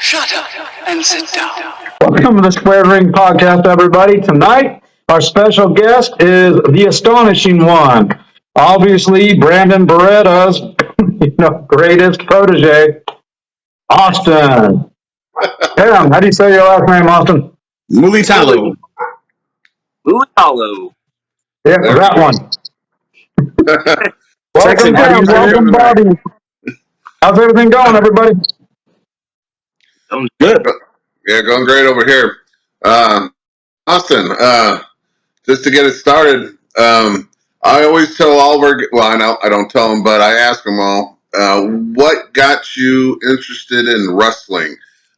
Shut up and sit down. Welcome to the Square Ring Podcast, everybody. Tonight, our special guest is the Astonishing One. Obviously, Brandon Barretta's greatest protege, Austin. Damn, how do you say your last name, Austin? Mulitalo. Mulitalo. Yeah, that one. Welcome, Texan, welcome, Bobby. How's everything going, everybody? Good. Yeah, going great over here. Austin, just to get it started, I always tell all of our, I don't tell them, but I ask them all, what got you interested in wrestling?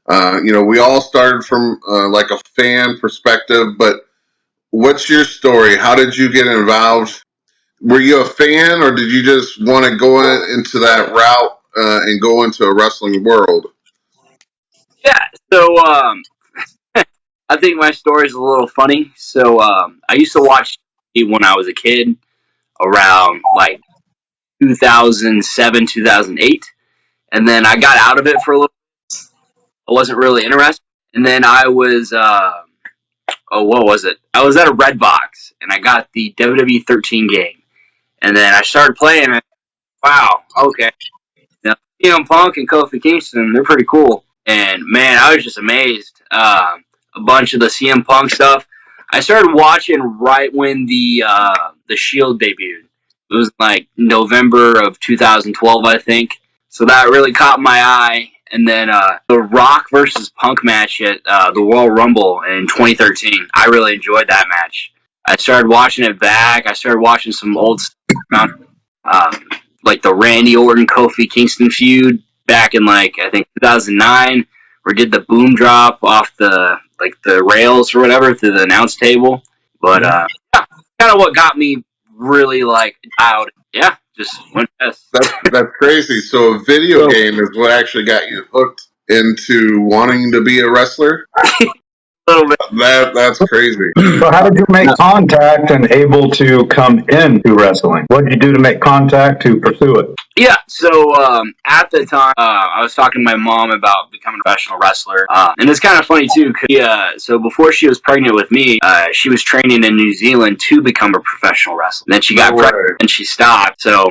We all started from like a fan perspective, but what's your story? How did you get involved? Were you a fan, or did you just want to go into that route and go into a wrestling world? Yeah, so I think my story is a little funny. So I used to watch TV when I was a kid, around like 2007, 2008, and then I got out of it for a little. I wasn't really interested, and then I was what was it? I was at a Red Box, and I got the WWE 13 game, and then I started playing it. Wow, okay. Now, CM Punk and Kofi Kingston, they're pretty cool. And, man, I was just amazed. A bunch of the CM Punk stuff. I started watching right when the Shield debuted. It was like November of 2012, I think. So that really caught my eye. And then the Rock versus Punk match at the Royal Rumble in 2013. I really enjoyed that match. I started watching it back. I started watching some old stuff, like the Randy Orton Kofi Kingston feud back in I think 2009, where did the boom drop off the rails or whatever to the announce table. But yeah, kind of what got me really out. Yeah, just went past. That's crazy. So a video game is what actually got you hooked into wanting to be a wrestler? A little bit. That's crazy. So how did you make contact and able to come into wrestling? What did you do to make contact to pursue it? Yeah, so at the time, I was talking to my mom about becoming a professional wrestler. And it's kind of funny, too, because so before she was pregnant with me, she was training in New Zealand to become a professional wrestler. And then she got pregnant and she stopped. So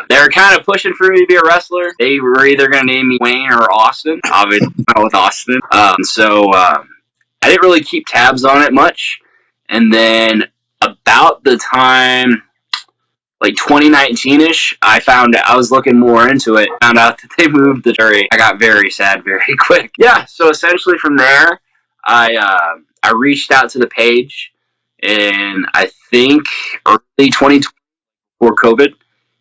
they were kind of pushing for me to be a wrestler. They were either going to name me Wayne or Austin. Obviously, not with Austin. So I didn't really keep tabs on it much. And then about the time, 2019-ish, I was looking more into it, found out that they moved the jury. I got very sad very quick. Yeah, so essentially from there, I reached out to the page in, I think, early 2020 before COVID,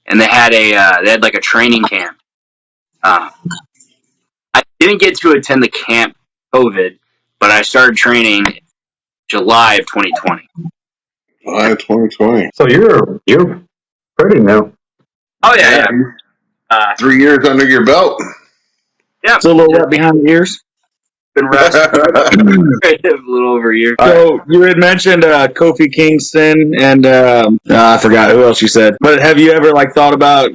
and they had a training camp. I didn't get to attend the camp COVID, but I started training July of 2020. July of 2020. So you're pretty new. Oh yeah. 3 years under your belt. Yeah, Still a little wet behind the ears. Been wrestling a little over a year. So you had mentioned Kofi Kingston and I forgot who else you said. But have you ever thought about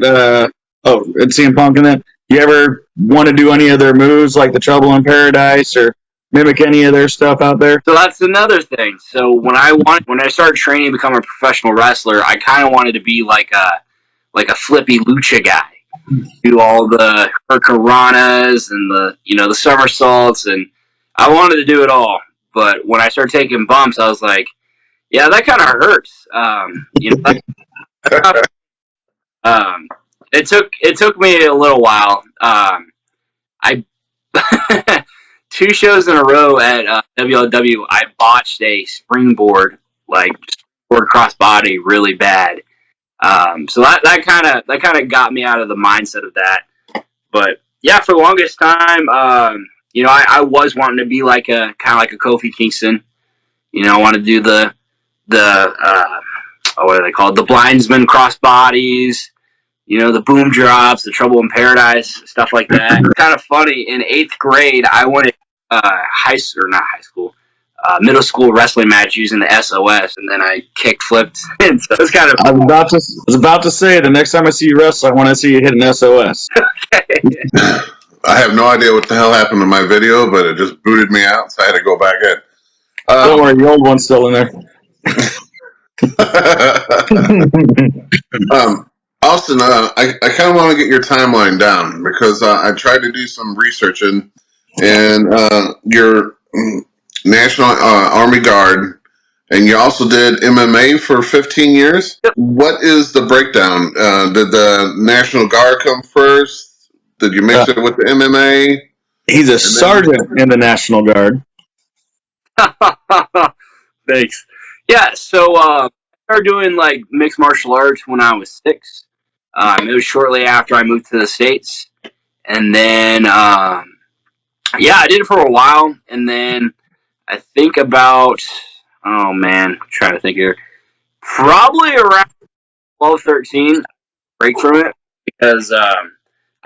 CM Punk and then? You ever want to do any of their moves like the Trouble in Paradise or mimic any of their stuff out there? So that's another thing. So when I started training to become a professional wrestler, I kind of wanted to be like a flippy lucha guy, do all the hurricanranas and the somersaults, and I wanted to do it all. But when I started taking bumps, I was like, yeah, that kind of hurts. It took me a little while. I 2 shows in a row at WLW, I botched a springboard, springboard crossbody really bad. So that kind of got me out of the mindset of that. But yeah, for the longest time, I was wanting to be like a Kofi Kingston. I want to do the what are they called? The blindsman crossbodies. The boom drops, the Trouble in Paradise, stuff like that. It's kind of funny. In 8th grade, I went middle school wrestling match using the SOS, and then I kick flipped. And so it's kind of. I was about to say the next time I see you wrestle, I want to see you hit an SOS. Okay. I have no idea what the hell happened to my video, but it just booted me out, so I had to go back in. Don't worry, the old one's still in there. Austin, I kind of want to get your timeline down because I tried to do some research and your National Army Guard, and you also did MMA for 15 years. What is the breakdown? Did the National Guard come first? Did you mix it with the MMA? He's a sergeant in the National Guard. Thanks. Yeah, so I started doing like mixed martial arts when I was 6. It was shortly after I moved to the States, and then yeah, I did it for a while, and then I think about I'm trying to think here, probably around 12, 13, break from it because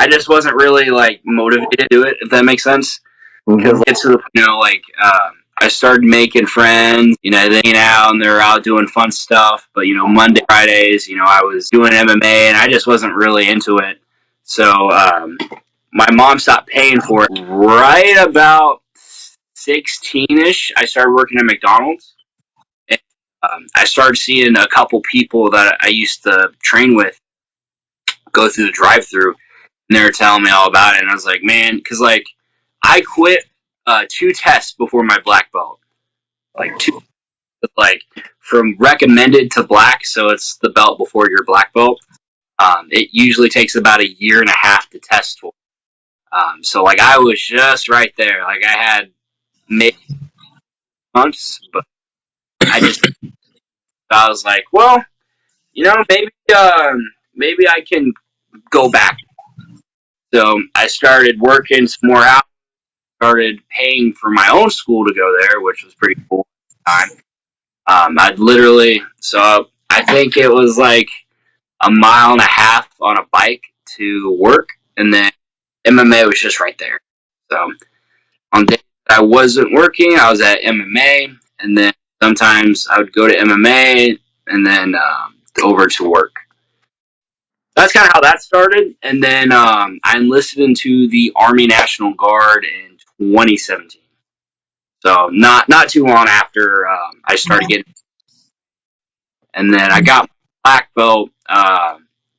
I just wasn't really like motivated to do it, if that makes sense. Because it's like I started making friends, they hanging out and they're out doing fun stuff. But Monday, Fridays, I was doing MMA and I just wasn't really into it. So my mom stopped paying for it right about 16ish. I started working at McDonald's. And, I started seeing a couple people that I used to train with go through the drive-through, and they were telling me all about it. And I was like, man, because like I quit 2 tests before my black belt, like 2, like from recommended to black. So it's the belt before your black belt. It usually takes about 1.5 years to test for. So like I was just right there. Like I had maybe months, but I was like, well, maybe I can go back. So I started working some more hours. Started paying for my own school to go there, which was pretty cool at the time. So I think it was like 1.5 miles on a bike to work, and then MMA was just right there. So on days I wasn't working, I was at MMA, and then sometimes I would go to MMA and then over to work. That's kind of how that started, and then I enlisted into the Army National Guard in 2017. So not too long after I started getting, and then I got my black belt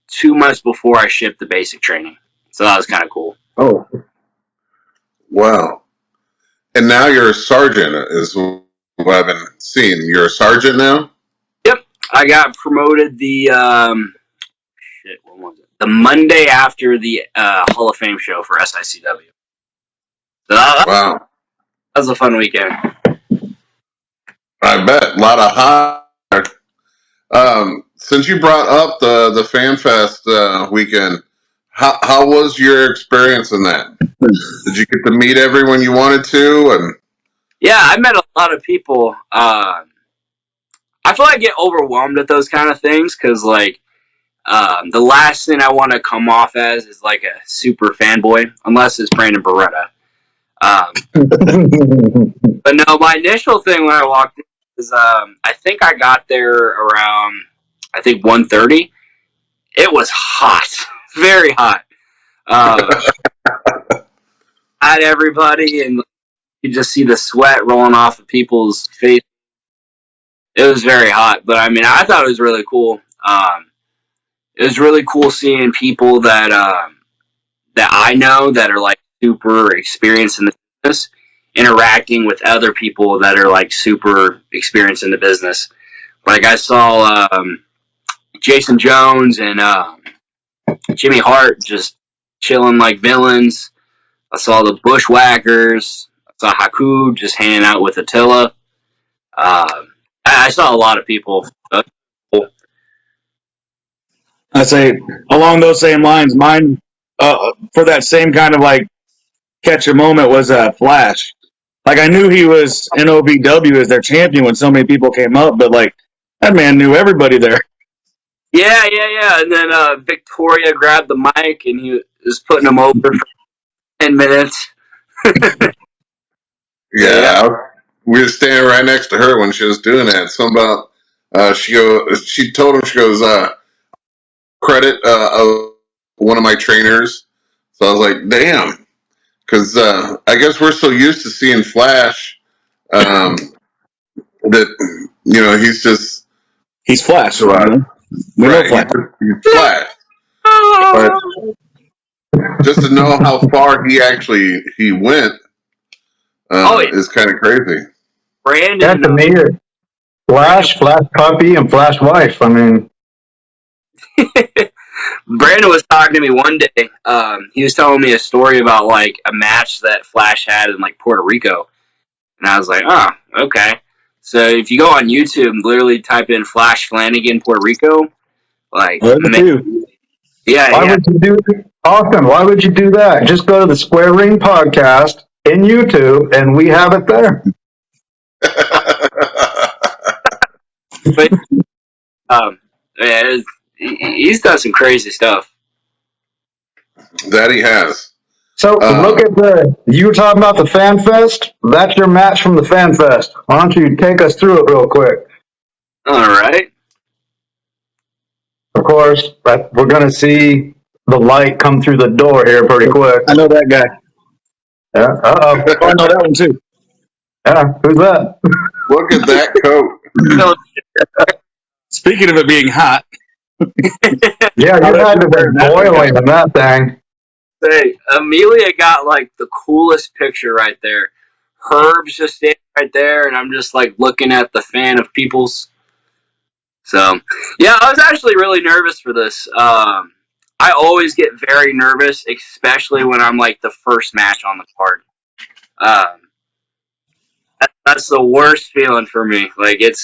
2 months before I shipped the basic training. So that was kind of cool. Oh, wow! And now you're a sergeant, is what I've been seeing. You're a sergeant now. Yep, I got promoted what was it? The Monday after the Hall of Fame show for SICW. So Wow! that was a fun weekend. I bet a lot of hot. Since you brought up the Fan Fest weekend, how was your experience in that? Did you get to meet everyone you wanted to? And Yeah, I met a lot of people. I feel like I get overwhelmed at those kind of things because, like, the last thing I want to come off as is like a super fanboy, unless it's Brandon Barretta. But no, my initial thing when I walked in was I think I got there around 1:30. It was hot, very hot. Had everybody, and you just see the sweat rolling off of people's face. It was very hot, but I mean, I thought it was really cool. It was really cool seeing people that I know that are like super experienced in the business interacting with other people that are like super experienced in the business. Like I saw Jason Jones and Jimmy Hart just chilling like villains. I saw the Bushwhackers. I saw Haku just hanging out with Attila. I saw a lot of people. Cool. I say along those same lines, mine for that same kind of like catch a moment was Flash. Like I knew he was in OVW as their champion when so many people came up, but like that man knew everybody there. Yeah. And then Victoria grabbed the mic and he was putting him over for 10 minutes. yeah, we were standing right next to her when she was doing that. Something about she told him, she goes, credit one of my trainers. So I was like, damn. because I guess we're so used to seeing Flash that He's Flash. Right. We know right. Flash. He's Flash, but just to know how far he went is kind of crazy. Brandon. Yeah, to me, it's Flash, Flash Puppy, and Flash Wife. I mean, Brandon was talking to me one day. He was telling me a story about like a match that Flash had in like Puerto Rico, and I was like, oh, okay. So if you go on YouTube and literally type in Flash Flanagan Puerto Rico, like, Why would you do Austin? Why would you do that? Just go to the Square Ring podcast in YouTube, and we have it there. But yeah, he's done some crazy stuff. That he has. So look at you were talking about the Fan Fest. That's your match from the Fan Fest. Why don't you take us through it real quick? All right. Of course, we're going to see the light come through the door here pretty quick. I know that guy. Yeah. Oh, I know that one too. Yeah. Who's that? Look at that coat. Speaking of it being hot. Yeah, you had to be boiling in that thing. Hey, Amelia got like the coolest picture right there. Herb's just standing right there, and I'm just like looking at the fan of people's. So, yeah, I was actually really nervous for this. I always get very nervous, especially when I'm like the first match on the card. That's the worst feeling for me. Like it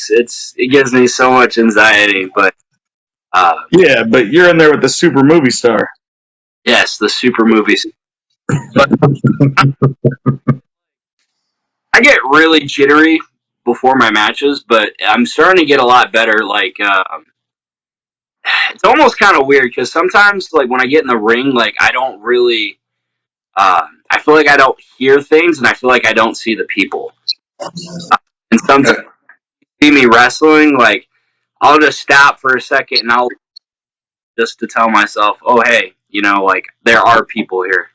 gives me so much anxiety. But yeah, but you're in there with the super movie star. Yes, the super movies. But I get really jittery before my matches, but I'm starting to get a lot better. Like it's almost kind of weird because sometimes, like when I get in the ring, like I don't really. I feel like I don't hear things, and I feel like I don't see the people. And sometimes you see me wrestling, like I'll just stop for a second, and I'll just to tell myself, "Oh, hey, like there are people here."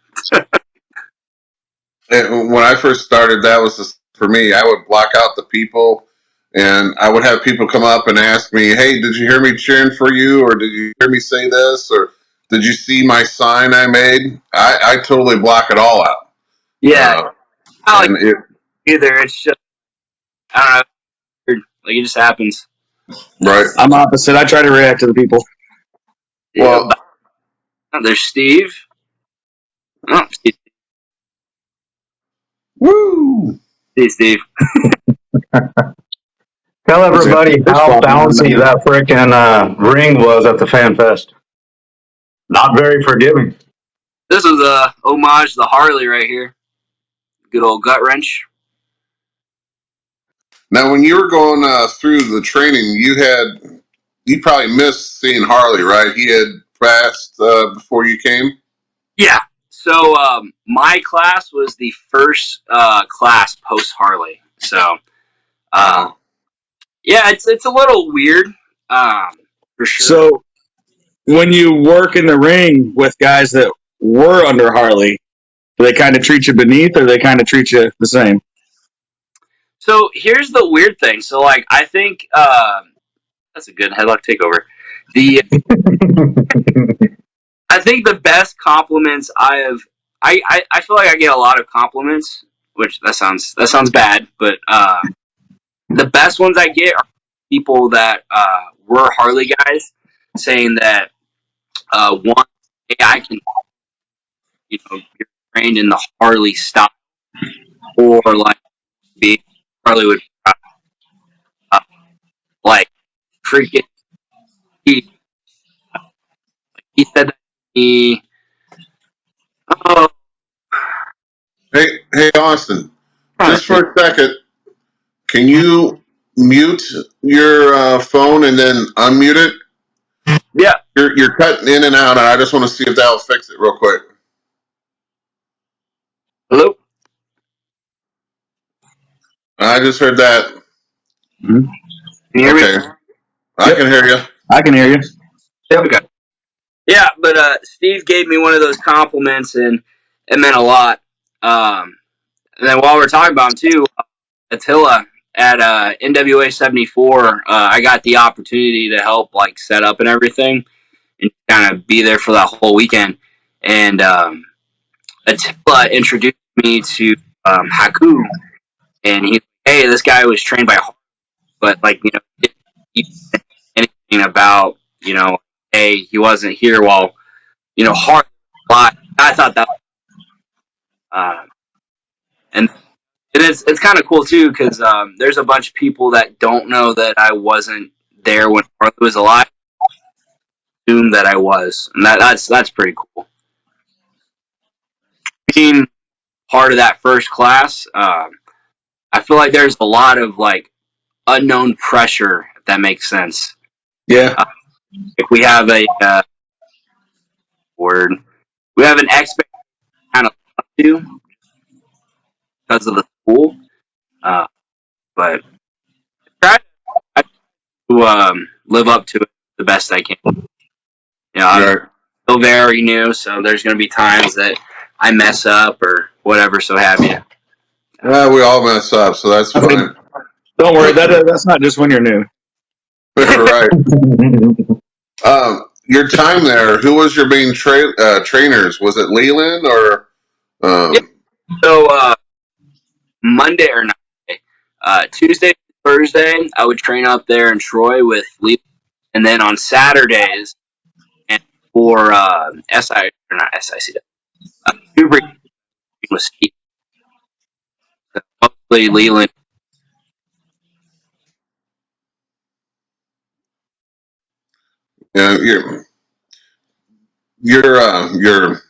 And when I first started, that was just, for me. I would block out the people, and I would have people come up and ask me, "Hey, did you hear me cheering for you, or did you hear me say this, or did you see my sign I made?" I totally block it all out. Yeah, I don't like either. It's just I don't know. Like it just happens. Right. I'm opposite. I try to react to the people. Well, there's Steve. Oh, Steve. Woo! Hey, Steve. Tell everybody how bouncy that frickin' ring was at the Fan Fest. Not very forgiving. This is a homage to the Harley right here. Good old gut wrench. Now, when you were going through the training, you probably missed seeing Harley, right? He had passed before you came. Yeah. So my class was the first class post Harley. So yeah, it's a little weird for sure. So when you work in the ring with guys that were under Harley, do they kind of treat you beneath, or they kind of treat you the same? So here's the weird thing. So like I think that's a good headlock takeover. I think the best compliments I feel like I get a lot of compliments, which that sounds bad, but the best ones I get are people that were Harley guys saying that one, hey, I can, you're trained in the Harley style, or like be Harley would like freaking he said that he oh Hey, Austin, just for a second, can you mute your phone and then unmute it? yeah. You're cutting in and out, and I just want to see if that'll fix it real quick. Hello? I just heard that. Mm-hmm. Can you hear me? I can hear you. I can hear you. Yep. Okay. Yeah, but Steve gave me one of those compliments, and it meant a lot. And then while we're talking about him too, Attila at NWA 74, I got the opportunity to help like set up and everything, and kind of be there for that whole weekend. And Attila introduced me to Haku, and he, hey, this guy was trained by Hart, but like didn't anything about hey, he wasn't here while Hart live. I thought that, and it's kind of cool too because there's a bunch of people that don't know that I wasn't there when Hart was alive. Assume that I was, and that's pretty cool. Being part of that first class, I feel like there's a lot of like unknown pressure, if that makes sense. Yeah. If we have a word, we have an expectation kind of to because of the school, but try to live up to it the best I can. I'm still very new, so there's going to be times that I mess up or whatever, so have you. We all mess up, so that's fine. Don't worry, that's not just when you're new. Right. Your time there, who was your main trainers? Was it Leland or? So Monday or not, Tuesday, Thursday, I would train up there in Troy with Leland, and then on Saturdays, and for SI or not SIC, Newbury was Steve. So mostly Leland. Yeah, your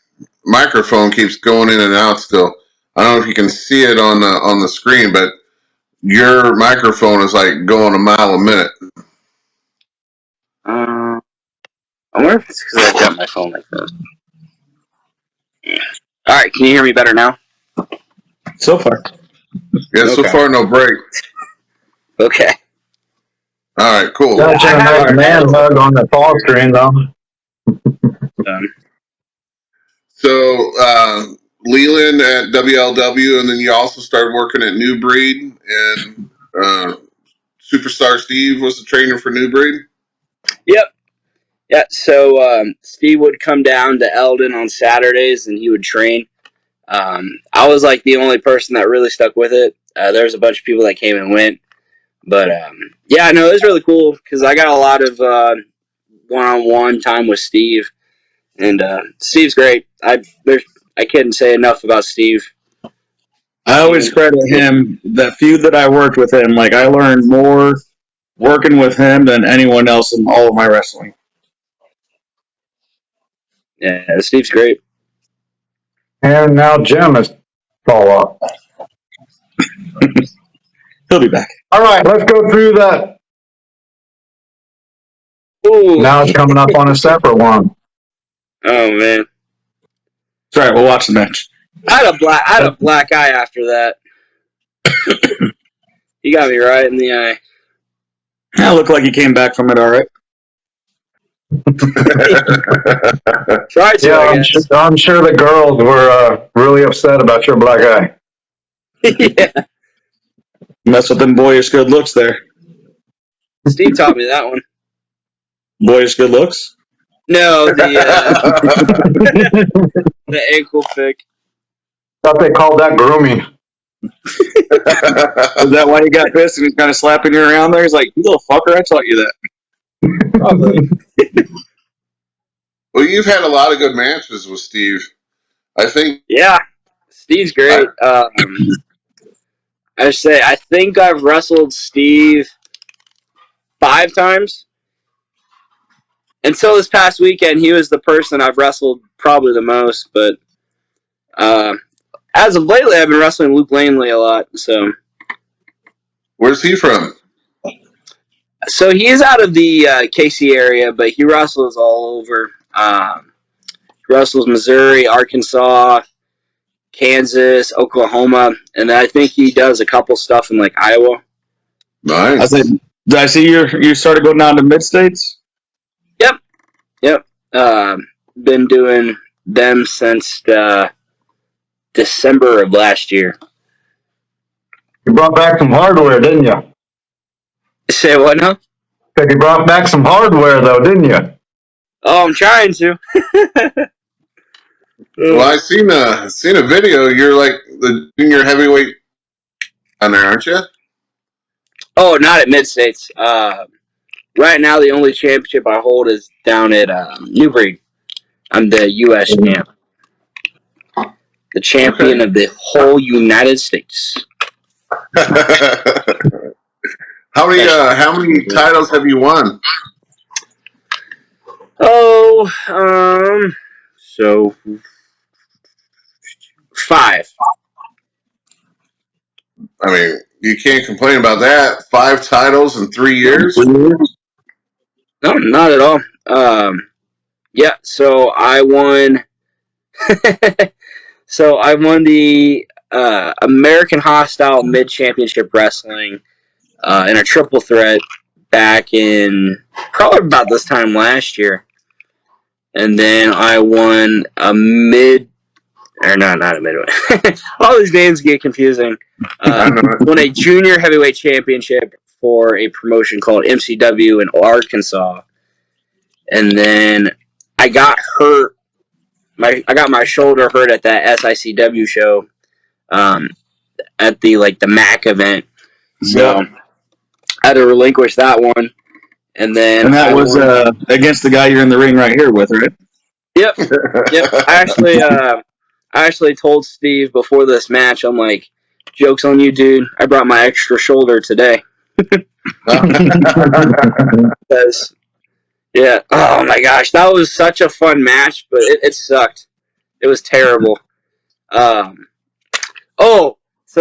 microphone keeps going in and out still. I don't know if you can see it on the screen, but your microphone is like going a mile a minute. I wonder if it's because I've got my phone like this. All right, can you hear me better now? So far. Yeah, okay. So far no break. Okay. All right, cool. Got you a nice man hug on the fall screen, though. So, Leland at WLW, and then you also started working at New Breed, and Superstar Steve was the trainer for New Breed? Yep. Yeah, so Steve would come down to Eldon on Saturdays, and he would train. I was like the only person that really stuck with it. There was a bunch of people that came and went. But, yeah, no, it was really cool because I got a lot of one-on-one time with Steve. And Steve's great. I couldn't say enough about Steve. I always credit him. The few that I worked with him, like I learned more working with him than anyone else in all of my wrestling. Yeah, Steve's great. And now Jim is fall off. He'll be back. All right, let's go through that. Ooh. Now it's coming up on a separate one. Oh man. It's all right, we'll watch the match. I had a black eye after that. You got me right in the eye. I look like you came back from it all right. Try to, yeah, I'm sure the girls were really upset about your black eye. Yeah. Mess with them boyish good looks there. Steve taught me that one. Boyish good looks? No, the the ankle pick. Thought they called that grooming. Is that why you got pissed and he's kind of slapping you around there? He's like, you little fucker, I taught you that. Probably. Well, you've had a lot of good matches with Steve. I think. Yeah, Steve's great. I think I've wrestled Steve 5 times. Until this past weekend, he was the person I've wrestled probably the most. But as of lately, I've been wrestling Luke Langley a lot. So, where's he from? So he's out of the KC area, but he wrestles all over. He wrestles Missouri, Arkansas, Kansas, Oklahoma, and I think he does a couple stuff in like Iowa. Nice. Did I see you started going down to mid-states? Yep. Been doing them since December of last year. You brought back some hardware, didn't you? Say what now? Said you brought back some hardware, though, didn't you? Oh, I'm trying to. Well, I seen a video. You're like the junior heavyweight on there, aren't you? Oh, not at Mid-States. Right now, the only championship I hold is down at Newbury. I'm the U.S. champ. The champion of the whole United States. How many titles have you won? Oh, so 5. I mean, you can't complain about that. 5 titles in 3 years. No, not at all. Yeah, so I won. So I won the American Hostile Mid Championship Wrestling in a triple threat back in probably about this time last year, and then I won a mid. Or not a midway. All these names get confusing. Won a junior heavyweight championship for a promotion called MCW in Arkansas, and then I got hurt. I got my shoulder hurt at that SICW show, at the MAC event. So I had to relinquish that one, and then that was against the guy you're in the ring right here with, right? Yep. I actually told Steve before this match, I'm like, joke's on you, dude. I brought my extra shoulder today. Because, yeah, oh my gosh, that was such a fun match, but it sucked. It was terrible. So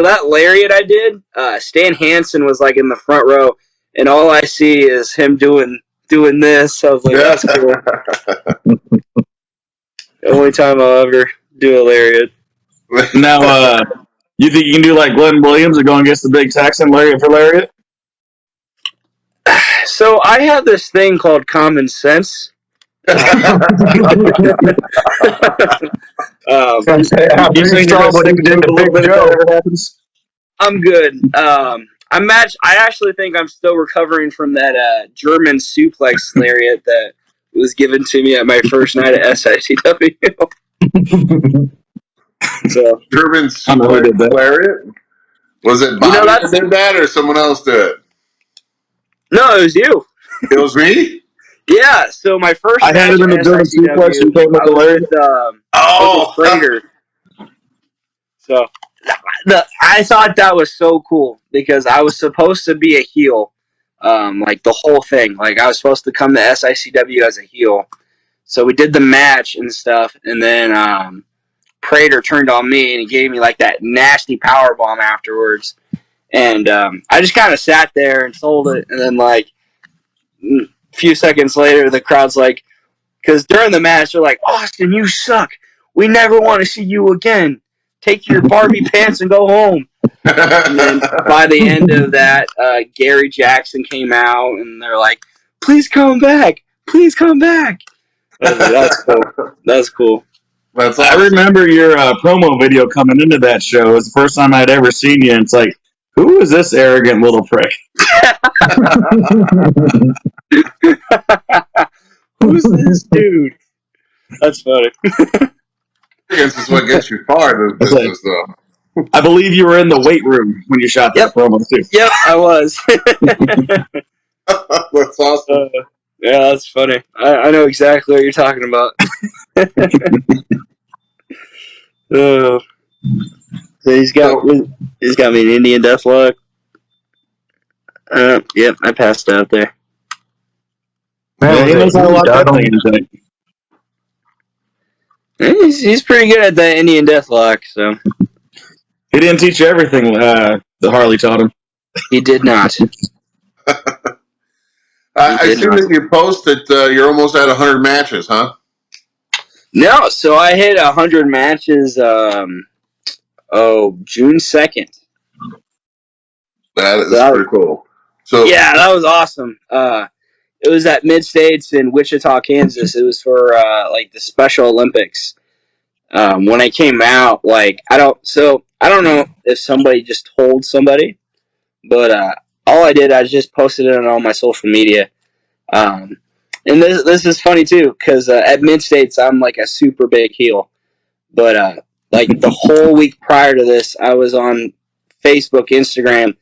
that lariat I did, Stan Hansen was like in the front row, and all I see is him doing this. I was like, that's cool. The only time I'll ever do a lariat. Now, you think you can do like Glenn Williams and go against the Big Texan lariat for lariat? So I have this thing called common sense. You think you're going to do a little bit if that ever happens? I'm good. I actually think I'm still recovering from that German suplex lariat that was given to me at my first night at SICW. So German suplex lariat? Was it Bobby that did that, or someone else did it? No, it was you. It was me? Yeah, so my first I had it in the German suplex. You came with the lariat? Prater. So I thought that was so cool because I was supposed to be a heel, like the whole thing. Like I was supposed to come to SICW as a heel. So we did the match and stuff, and then Prater turned on me and he gave me like that nasty power bomb afterwards. And I just kind of sat there and sold it, and then like a few seconds later, the crowd's like, because during the match they're like, Austin, you suck. We never want to see you again. Take your Barbie pants and go home. And then by the end of that, Gary Jackson came out, and they're like, please come back. Please come back. That's cool. That's cool. That's awesome. I remember your promo video coming into that show. It was the first time I'd ever seen you, and it's like, who is this arrogant little prick? Who's this dude? That's funny. Arrogance is what gets you far in this business, though. I believe you were in the weight room when you shot that promo, too. Yep, I was. That's awesome. Yeah, that's funny. I know exactly what you're talking about. So he's got me an Indian Deathlock. Yep, I passed out there. Man, he knows how to lock that thing in. He's pretty good at that Indian Deathlock, so. He didn't teach you everything that Harley taught him. He did not. I see that you posted you're almost at 100 matches, huh? No, so I hit 100 matches June 2nd. That is pretty cool. So yeah, that was awesome. It was at Mid-States in Wichita, Kansas. It was for like the Special Olympics. when I came out, like I don't know if somebody just told somebody, but all I did, I just posted it on all my social media. Um, and this is funny too, because at mid states I'm like a super big heel, but like the whole week prior to this, I was on Facebook, Instagram,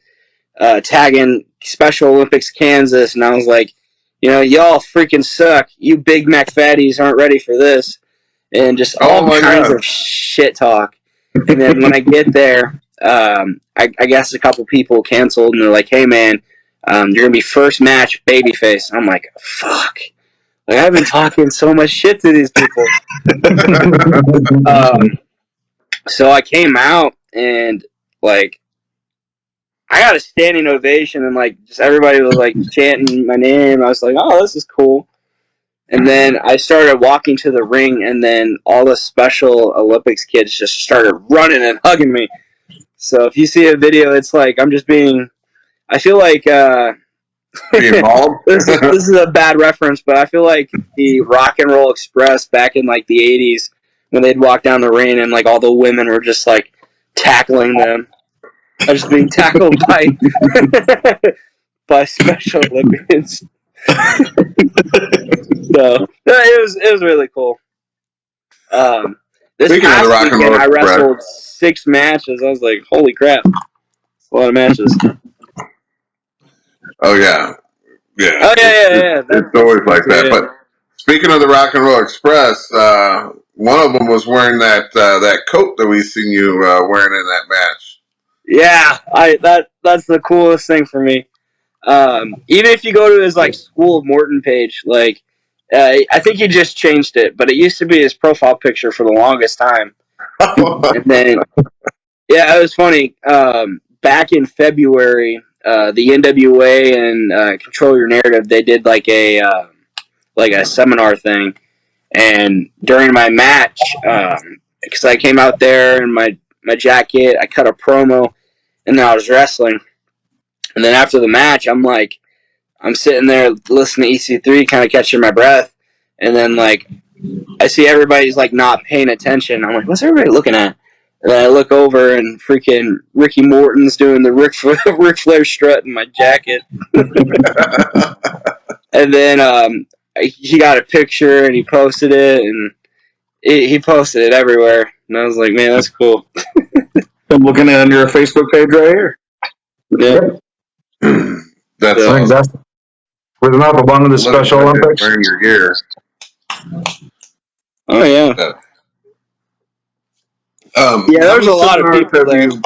tagging Special Olympics Kansas, and I was like, y'all freaking suck. You Big Mac fatties aren't ready for this, and just Oh all my kinds God. of shit talk. And then when I get there, I guess a couple people canceled, and they're like, "Hey man, you're gonna be first match babyface." I'm like, "Fuck." Like, I've been talking so much shit to these people. So I came out and like I got a standing ovation and like just everybody was like chanting my name. I was like, "Oh, this is cool." And then I started walking to the ring, and then all the Special Olympics kids just started running and hugging me. So if you see a video, it's like I'm just being. I feel like Be involved. this is a bad reference, but I feel like the Rock and Roll Express back in like the '80s when they'd walk down the ring and like all the women were just like tackling them. I was just being tackled by by Special Olympians. So it was really cool. This Speaking of the past Rock and weekend, Roll I Express, wrestled 6 matches. I was like, holy crap. A lot of matches. oh yeah, Oh, yeah. it's That's always cool like too, that. yeah. But speaking of the Rock and Roll Express, one of them was wearing that coat that we seen you wearing in that match. Yeah, that's the coolest thing for me. Even if you go to his like School of Morton page, like I think he just changed it, but it used to be his profile picture for the longest time. And then yeah, it was funny. Back in February, the NWA and Control Your Narrative, they did like a seminar thing, and during my match, because I came out there in my jacket, I cut a promo, and then I was wrestling, and then after the match, I'm sitting there listening to EC3, kind of catching my breath, and then like I see everybody's like not paying attention. I'm like, what's everybody looking at? And then I look over and freaking Ricky Morton's doing the Ric Flair strut in my jacket. And then he got a picture and he posted it, and he posted it everywhere. And I was like, man, that's cool. I'm looking at your Facebook page right here. Yeah. That's So, I think awesome. that's was another one of the Looking Special good Olympics. wearing your gear. oh yeah, yeah. How There's many a lot of seminars people have there. you?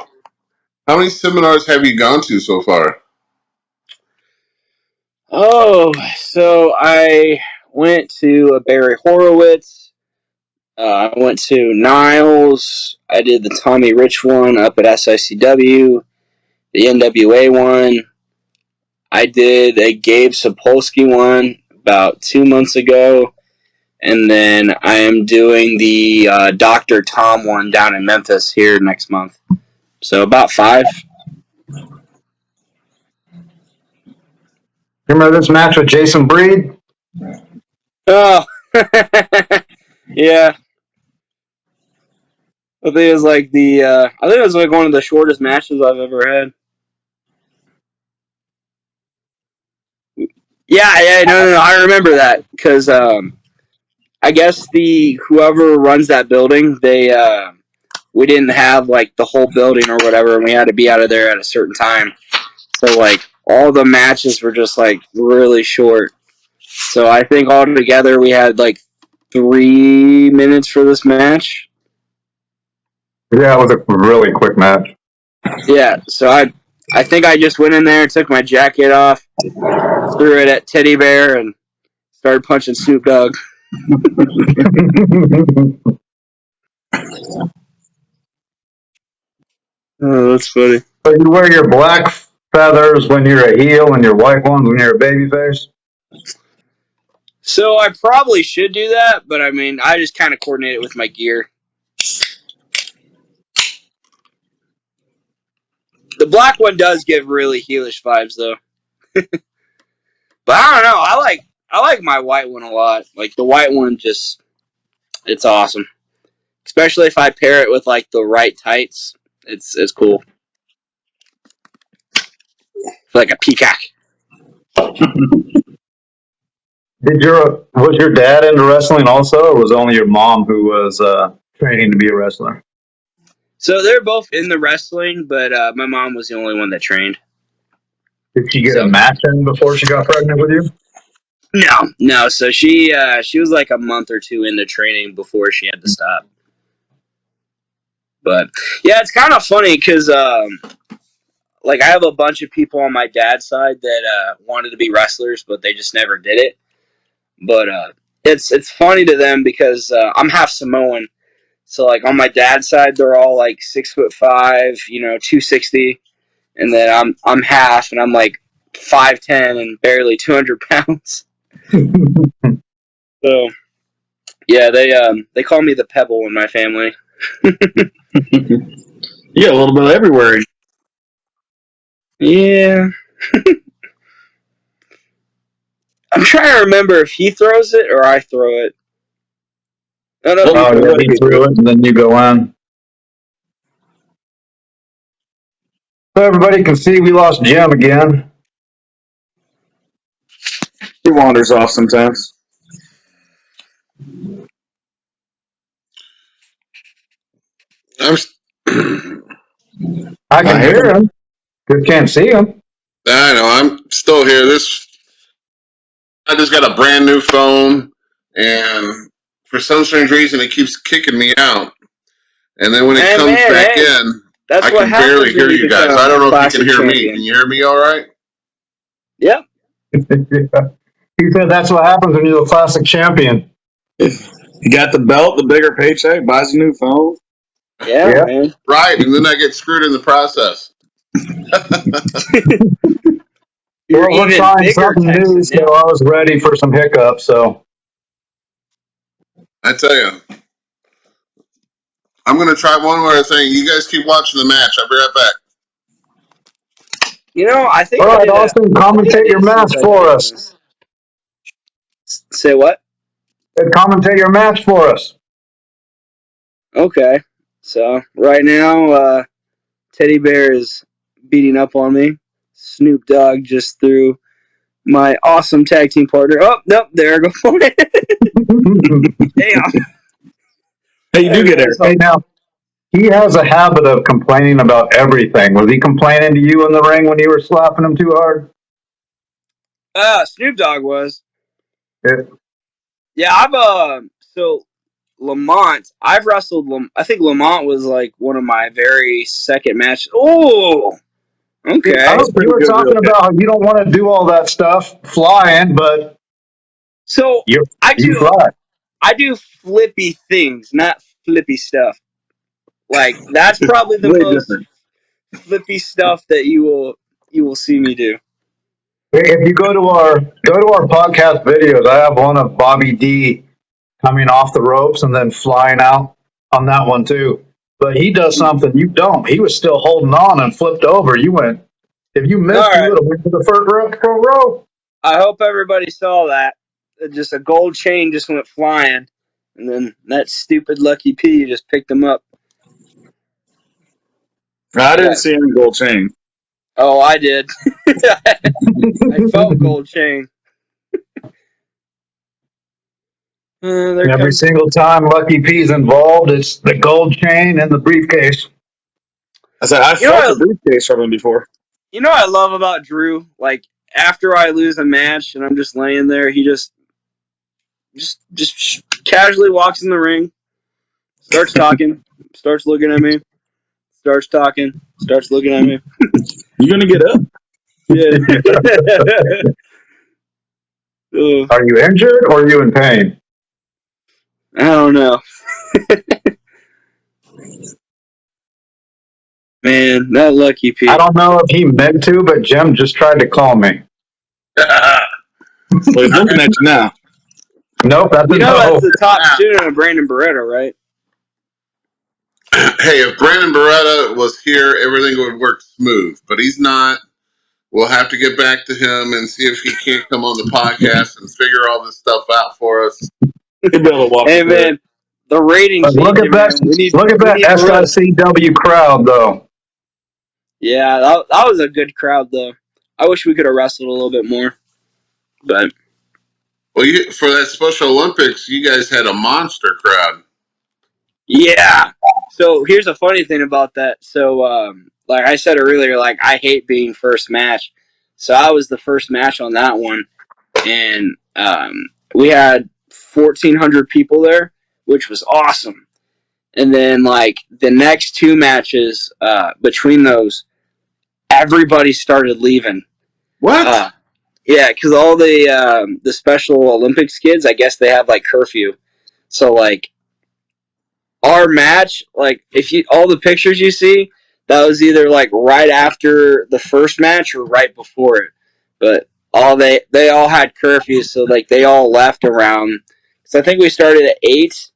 How many seminars have you gone to so far? Oh, so I went to a Barry Horowitz. I went to Niles. I did the Tommy Rich one up at SICW. The NWA one. I did a Gabe Sapolsky one about 2 months ago. And then I am doing the Dr. Tom one down in Memphis here next month. So about 5. You remember this match with Jason Breed? Oh, yeah. I think it was like I think it was like one of the shortest matches I've ever had. Yeah, no. I remember that because I guess the whoever runs that building, we didn't have like the whole building or whatever, and we had to be out of there at a certain time. So like all the matches were just like really short. So I think altogether we had like 3 minutes for this match. Yeah, it was a really quick match. Yeah, so I think I just went in there, took my jacket off, threw it at Teddy Bear, and started punching Snoop Dogg. Oh, that's funny. So you wear your black feathers when you're a heel and your white ones when you're a babyface? So I probably should do that, but I mean, I just kind of coordinate it with my gear. The black one does give really heelish vibes, though. But I don't know. I like my white one a lot. Like the white one, just it's awesome. especially if I pair it with like the right tights. It's cool. It's like a peacock. Was your dad into wrestling also, or was it only your mom who was training to be a wrestler? So they're both in the wrestling, but my mom was the only one that trained. Did she get So a match in before she got pregnant with you? no. So she was like a month or two into training before she had to stop. But yeah, it's kind of funny because like I have a bunch of people on my dad's side that wanted to be wrestlers, but they just never did it. But it's funny to them because I'm half Samoan, so like on my dad's side they're all like 6'5", 260, and then I'm half, and I'm like 5'10" and barely 200 pounds. So yeah, they call me the Pebble in my family. Yeah, a little bit everywhere. Yeah. I'm trying to remember if he throws it or I throw it. I don't know if he Oh, throws yeah, it. he threw it, and then you go in. So everybody can see we lost Jim again. He wanders off sometimes. I'm, I can hear him. Just can't see him. I know, I'm still here. I just got a brand new phone, and for some strange reason, it keeps kicking me out. And then when it comes back Hey, in, that's I what can barely happens when hear you you guys. I become don't know if you can classic hear me. Can champion. you hear me all right? Yep. He said that's what happens when you're a classic champion. He got the belt, the bigger paycheck, buys a new phone. Yeah, Yeah. man. Right, and then I get screwed in the process. You're Well, we're even trying bigger something new, Texan so now. I was ready for some hiccups. So I tell you, I'm going to try one more thing. You guys keep watching the match. I'll be right back. I think all I right, did a. Austin, I think I commentate did your a match suicide for dive us. once. Say what? Commentate your match for us. Okay. So right now, Teddy Bear is beating up on me. Snoop Dogg just threw my awesome tag team partner. Oh, nope, there I go. Damn. Hey, you do get air. Hey, now he has a habit of complaining about everything. Was he complaining to you in the ring when you were slapping him too hard? Snoop Dogg was. Yeah. Yeah, so Lamont. I've wrestled. I think Lamont was like one of my very second matches. Oh, okay. You were talking about how you don't want to do all that stuff flying, but So you I you do. fly. I do flippy things, not flippy stuff. Like that's probably the Way most different. flippy stuff that you will see me do. If you go to our podcast videos, I have one of Bobby D coming off the ropes and then flying out on that one too. But he does something you don't. He was still holding on and flipped over. You went. If you All missed, you right. would have went to the front row. I hope everybody saw that. Just a gold chain just went flying, and then that stupid Lucky P just picked him up. I didn't Yeah. see any gold chain. Oh, I did. I felt gold chain. There Every comes. single time Lucky P's involved, it's the gold chain and the briefcase. I said I You know felt the what? briefcase from him before. You know what I love about Drew? Like after I lose a match and I'm just laying there, he just casually walks in the ring, starts talking, starts looking at me, starts talking, starts looking at me. You gonna get up? Yeah. Are you injured or are you in pain? I don't know. Man, that Lucky P. I don't know if he meant to, but Jim just tried to call me. Well, he's looking at you now. Nope, that's a You know that's no. the top student of Brandon Barretta, right? Hey, if Brandon Barretta was here, everything would work smooth. But he's not. We'll have to get back to him and see if he can't come on the podcast and figure all this stuff out for us. He'll be able to walk Hey you through it. man, the ratings But need to, man. look at that SICW crowd, though. Yeah, that was a good crowd, though. I wish we could have wrestled a little bit more. But Well, for that Special Olympics, you guys had a monster crowd. yeah. So here's a funny thing about that. So like I said earlier, like I hate being first match. So I was the first match on that one, and we had 1,400 people there, which was awesome. And then like the next two matches between those, everybody started leaving. What? Yeah, because all the Special Olympics kids, I guess they have like curfew. So like our match, like if you all the pictures you see, that was either like right after the first match or right before it. But they all had curfews, so like they all left around. So I think we started at 8,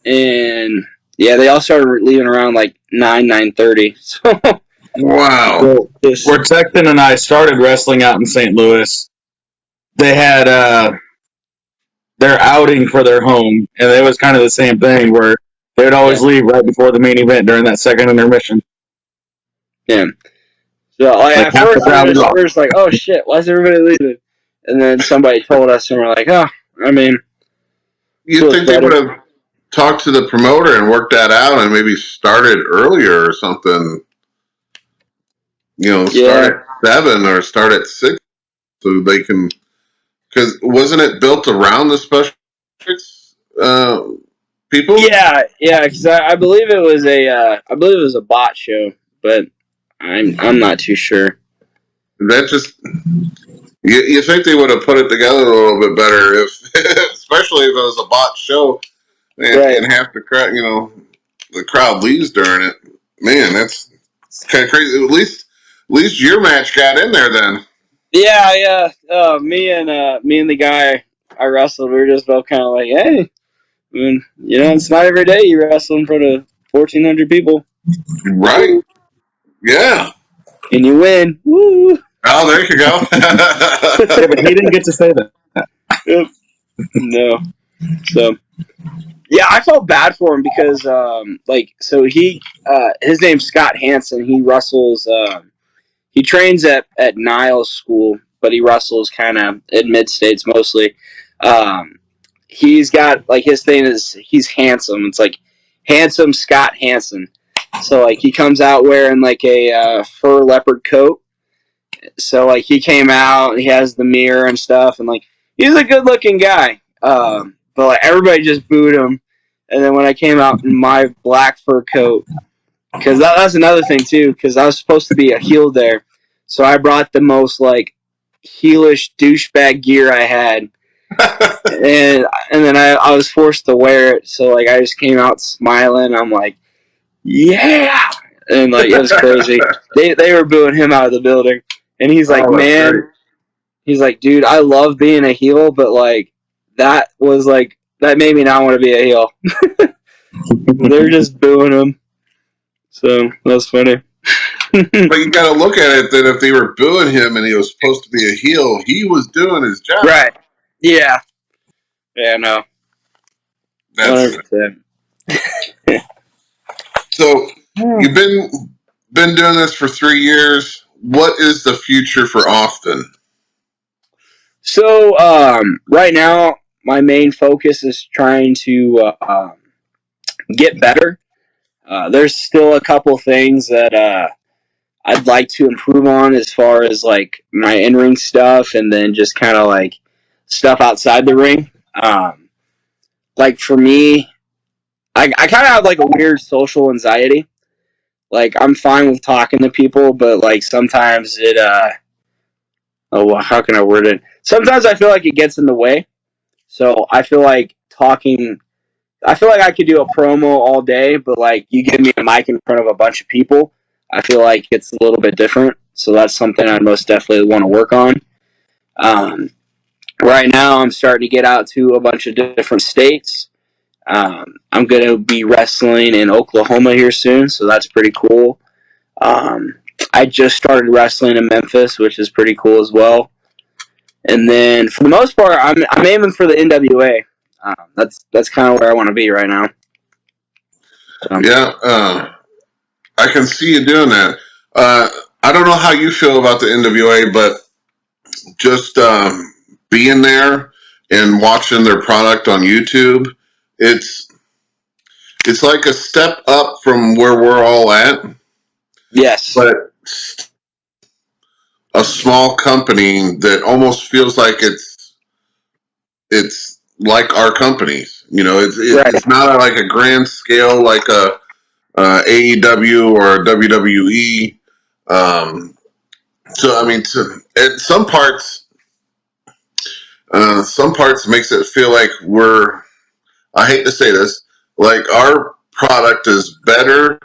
and yeah, they all started leaving around like 9:30. So Wow. So where Texan and I started wrestling out in St. Louis, they had their outing for their home, and it was kind of the same thing where they would always leave right before the main event during that second intermission. yeah. So like, Like at half the first crowd was off. we were just like, oh shit, why is everybody leaving? And then somebody told us, and we're like, oh, I mean, You'd think they would have talked to the promoter and worked that out and maybe started earlier or something. You know, start at 7 or start at 6 so they can. Because wasn't it built around the Special Olympics people? Yeah, because I believe it was a bot show, but I'm not too sure. That just you think they would have put it together a little bit better if, especially if it was a bot show and half the crowd, the crowd leaves during it. Man, that's kind of crazy. At least your match got in there then. Yeah. Me and the guy I wrestled, we were just both kind of like, hey, I mean, it's not every day you wrestle in front of 1,400 people. Right? Yeah. And you win. Woo! Oh, there you go. Yeah, but he didn't get to say that. Yep. No. So, yeah, I felt bad for him because, his name's Scott Hansen. He wrestles, he trains at Niles School, but he wrestles kind of in mid-states mostly. He's got, like, his thing is he's handsome. It's like handsome Scott Hansen. So, like, he comes out wearing, like, a fur leopard coat. So, like, he came out, he has the mirror and stuff, and, like, he's a good-looking guy. But, like, everybody just booed him. And then when I came out in my black fur coat, because that's another thing, too, because I was supposed to be a heel there. So I brought the most, like, heelish douchebag gear I had. and then I was forced to wear it. So, like, I just came out smiling. I'm like, yeah! And, like, it was crazy. They were booing him out of the building. And he's like, man, great. He's like, dude, I love being a heel, but, like, that made me not want to be a heel. They're just booing him. So, that's funny. But you got to look at it that if they were booing him and he was supposed to be a heel, he was doing his job. Right. Yeah. Yeah, no. That's 100%. So, you've been doing this for 3 years. What is the future for Austin? So, right now, my main focus is trying to get better. There's still a couple things that I'd like to improve on as far as, like, my in-ring stuff and then just kind of, like, stuff outside the ring. Like, for me, I kind of have, like, a weird social anxiety. Like, I'm fine with talking to people, but, like, sometimes how can I word it? Sometimes I feel like it gets in the way. So I feel like I could do a promo all day, but, like, you give me a mic in front of a bunch of people, I feel like it's a little bit different. So that's something I most definitely want to work on. Right now, I'm starting to get out to a bunch of different states. I'm going to be wrestling in Oklahoma here soon, so that's pretty cool. I just started wrestling in Memphis, which is pretty cool as well. And then, for the most part, I'm aiming for the NWA. That's kind of where I want to be right now. So. Yeah, I can see you doing that. I don't know how you feel about the NWA, but just being there and watching their product on YouTube, it's like a step up from where we're all at, Yes. but a small company that almost feels like it's like our companies. You know, Right. it's not like a grand scale like a AEW or WWE. So I mean, some parts makes it feel like we're. I hate to say this, like our product is better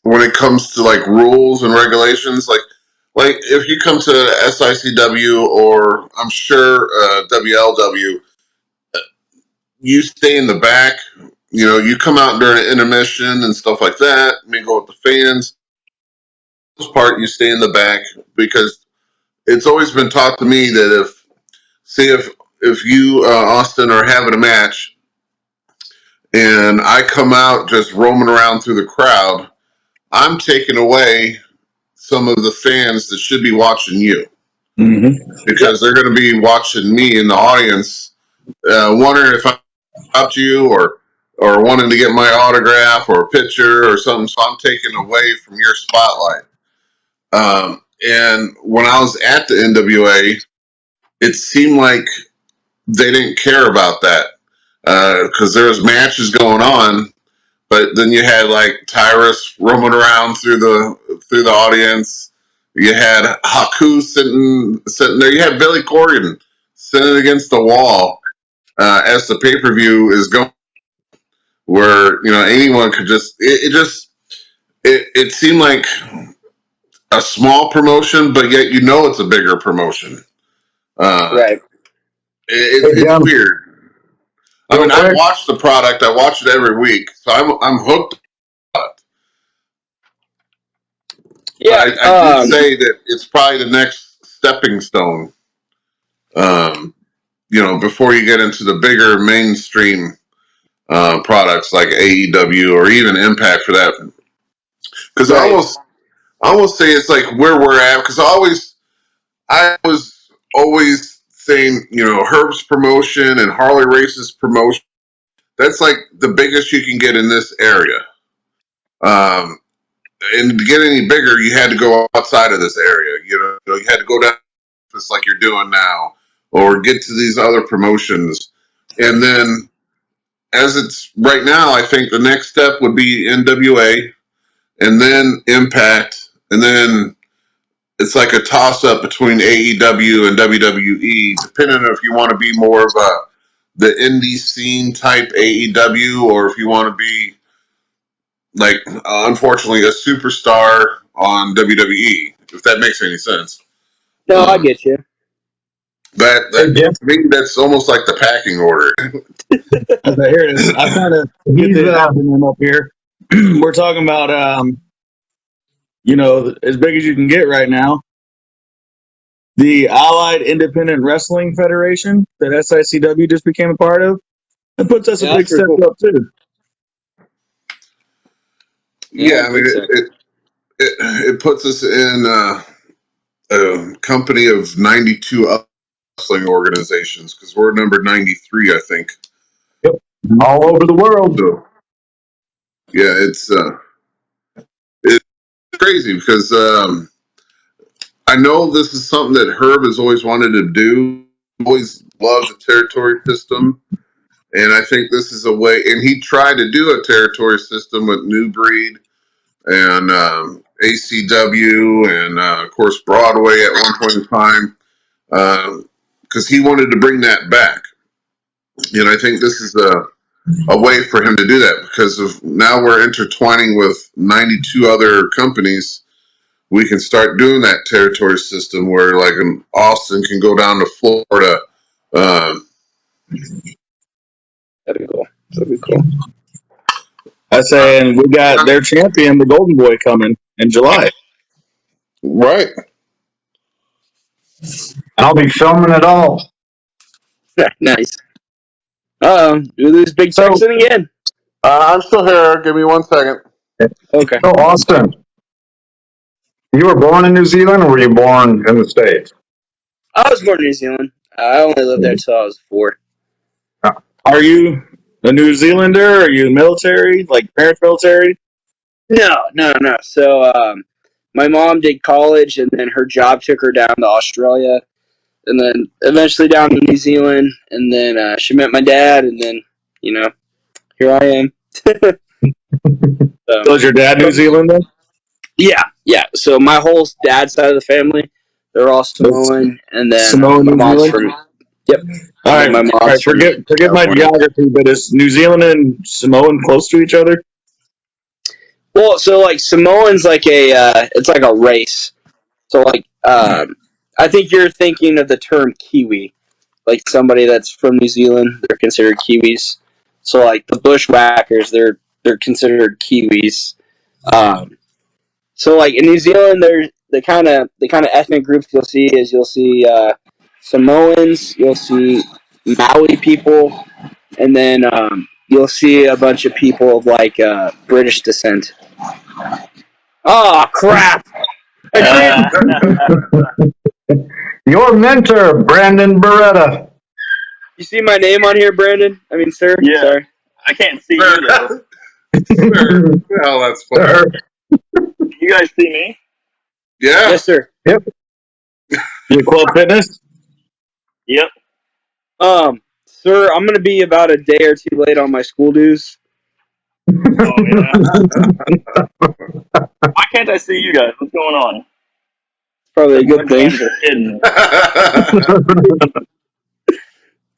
when it comes to like rules and regulations. Like if you come to SICW or I'm sure WLW, you stay in the back. You know, you come out during an intermission and stuff like that. Mingle with the fans. For the most part, you stay in the back because it's always been taught to me that if you Austin are having a match and I come out just roaming around through the crowd, I'm taking away some of the fans that should be watching you because they're going to be watching me in the audience, wondering if I'm up to you or wanting to get my autograph or a picture or something. So I'm taking away from your spotlight. And when I was at the NWA, it seemed like they didn't care about that because there was matches going on, but then you had like Tyrus roaming around through the audience. You had Haku sitting there. You had Billy Corgan sitting against the wall as the pay per view is going, where you know anyone could just it seemed like a small promotion, but yet you know it's a bigger promotion. Right. It's weird. I mean, I watch the product. I watch it every week, so I'm hooked. Yeah. But I did say that it's probably the next stepping stone. You know, before you get into the bigger mainstream products like AEW or even Impact for that, because Right. I almost say it's like where we're at. Because I was always saying, you know, Herb's promotion and Harley Race's promotion. That's like the biggest you can get in this area. And to get any bigger, you had to go outside of this area. You know, you had to go down just like you're doing now, or get to these other promotions. And then, as it's right now, I think the next step would be NWA, and then Impact, and then it's like a toss up between AEW and WWE, depending on if you want to be more of the indie scene type AEW, or if you want to be like unfortunately a superstar on WWE. If that makes any sense. No, I get you. That to me, that's almost like the packing order. Here it is. I'm trying to get the acronym up here. We're talking about, you know, as big as you can get right now. The Allied Independent Wrestling Federation that SICW just became a part of. It puts us a big step up too. Yeah, I mean, it puts us in a company of 92 wrestling organizations because we're number 93, I think. Yep. All over the world. So, yeah, it's crazy because I know this is something that Herb has always wanted to do. Always loved the territory system, and I think this is a way. And he tried to do a territory system with New Breed and ACW, and of course Broadway at one point in time, because he wanted to bring that back. And I think this is a way for him to do that because of now we're intertwining with 92 other companies. We can start doing that territory system where, like, in Austin can go down to Florida. That'd be cool. That'd be cool. I say, and we got their champion, the Golden Boy, coming in July. Right. I'll be filming it all. Nice. We lose Big So- Texan again. I'm still here. Give me 1 second. Okay. So, Austin, you were born in New Zealand or were you born in the States? I was born in New Zealand. I only lived there till I was 4. Are you a New Zealander? Are you military? Like parents military? No. So, my mom did college, and then her job took her down to Australia, and then eventually down to New Zealand, and then she met my dad, and then here I am. So is your dad New Zealander? Yeah. So my whole dad's side of the family, they're all Samoan, and then Samoa, my New mom's Zealand? from. Yep. All And then right, my all mom's right. from Forget my California. geography, but is New Zealand and Samoan close to each other? Well, so like Samoan's like it's like a race. So like, I think you're thinking of the term Kiwi, like somebody that's from New Zealand, they're considered Kiwis. So like the bushwhackers, they're considered Kiwis. Um, so like in New Zealand, there's the kind of ethnic groups you'll see Samoans, you'll see Maui people, and then you'll see a bunch of people of like British descent. Oh crap! Your mentor, Brandon Barretta. You see my name on here, Brandon? I mean, sir. Yeah. Sorry. I can't see you though. Well, that's funny. You guys see me? Yeah. Yes, sir. You Club Fitness? Yep. Sir, I'm gonna be about a day or two late on my school dues. Oh yeah. Why can't I see you guys? What's going on? Probably a good thing. Webcams are hidden.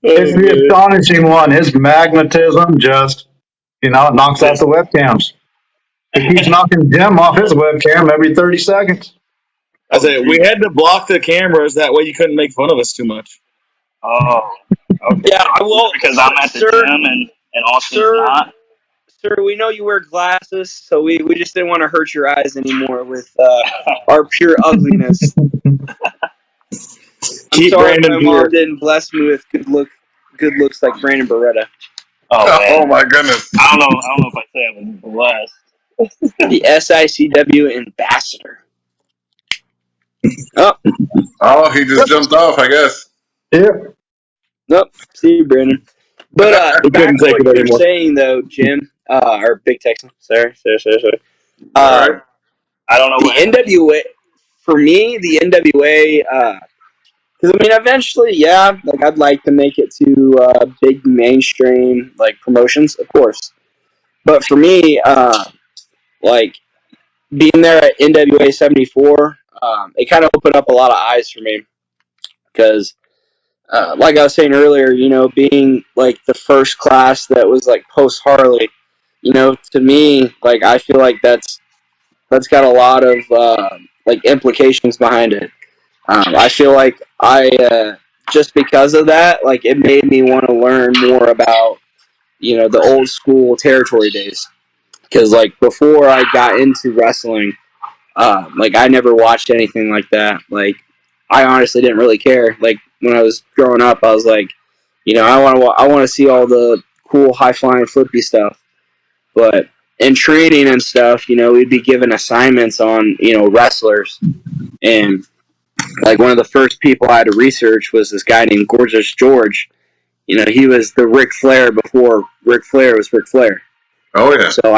It's the Astonishing One. His magnetism just, knocks out the webcams. He keeps knocking Jim off his webcam every 30 seconds. I said we had to block the cameras that way you couldn't make fun of us too much. Oh. Okay. Yeah, I will. Because I'm at the gym and Austin's not. Sir, we know you wear glasses, so we just didn't want to hurt your eyes anymore with our pure ugliness. I'm sorry Brandon my here. mom didn't bless me with good looks like Brandon Barretta. Oh man. Oh my goodness. I don't know if I say I was blessed. The SICW ambassador. Oh, he just jumped off, I guess. Yeah. Nope. See you, Brandon. But We back couldn't to take what it you were anymore. saying, though, Jim, or Big Texan. Sorry. All right. I don't know The what NWA, for me, the NWA, because I mean, eventually, yeah, like I'd like to make it to big mainstream like promotions, of course. But for me, like being there at NWA 74, it kind of opened up a lot of eyes for me because like I was saying earlier, being like the first class that was like post Harley, to me, like I feel like that's got a lot of like implications behind it. I feel like I just because of that, like it made me want to learn more about the old school territory days. Because like before I got into wrestling, like I never watched anything like that. Like I honestly didn't really care. Like when I was growing up, I was like, I want to see all the cool high flying flippy stuff. But in training and stuff, we'd be given assignments on wrestlers, and like one of the first people I had to research was this guy named Gorgeous George. He was the Ric Flair before Ric Flair was Ric Flair. Oh yeah. So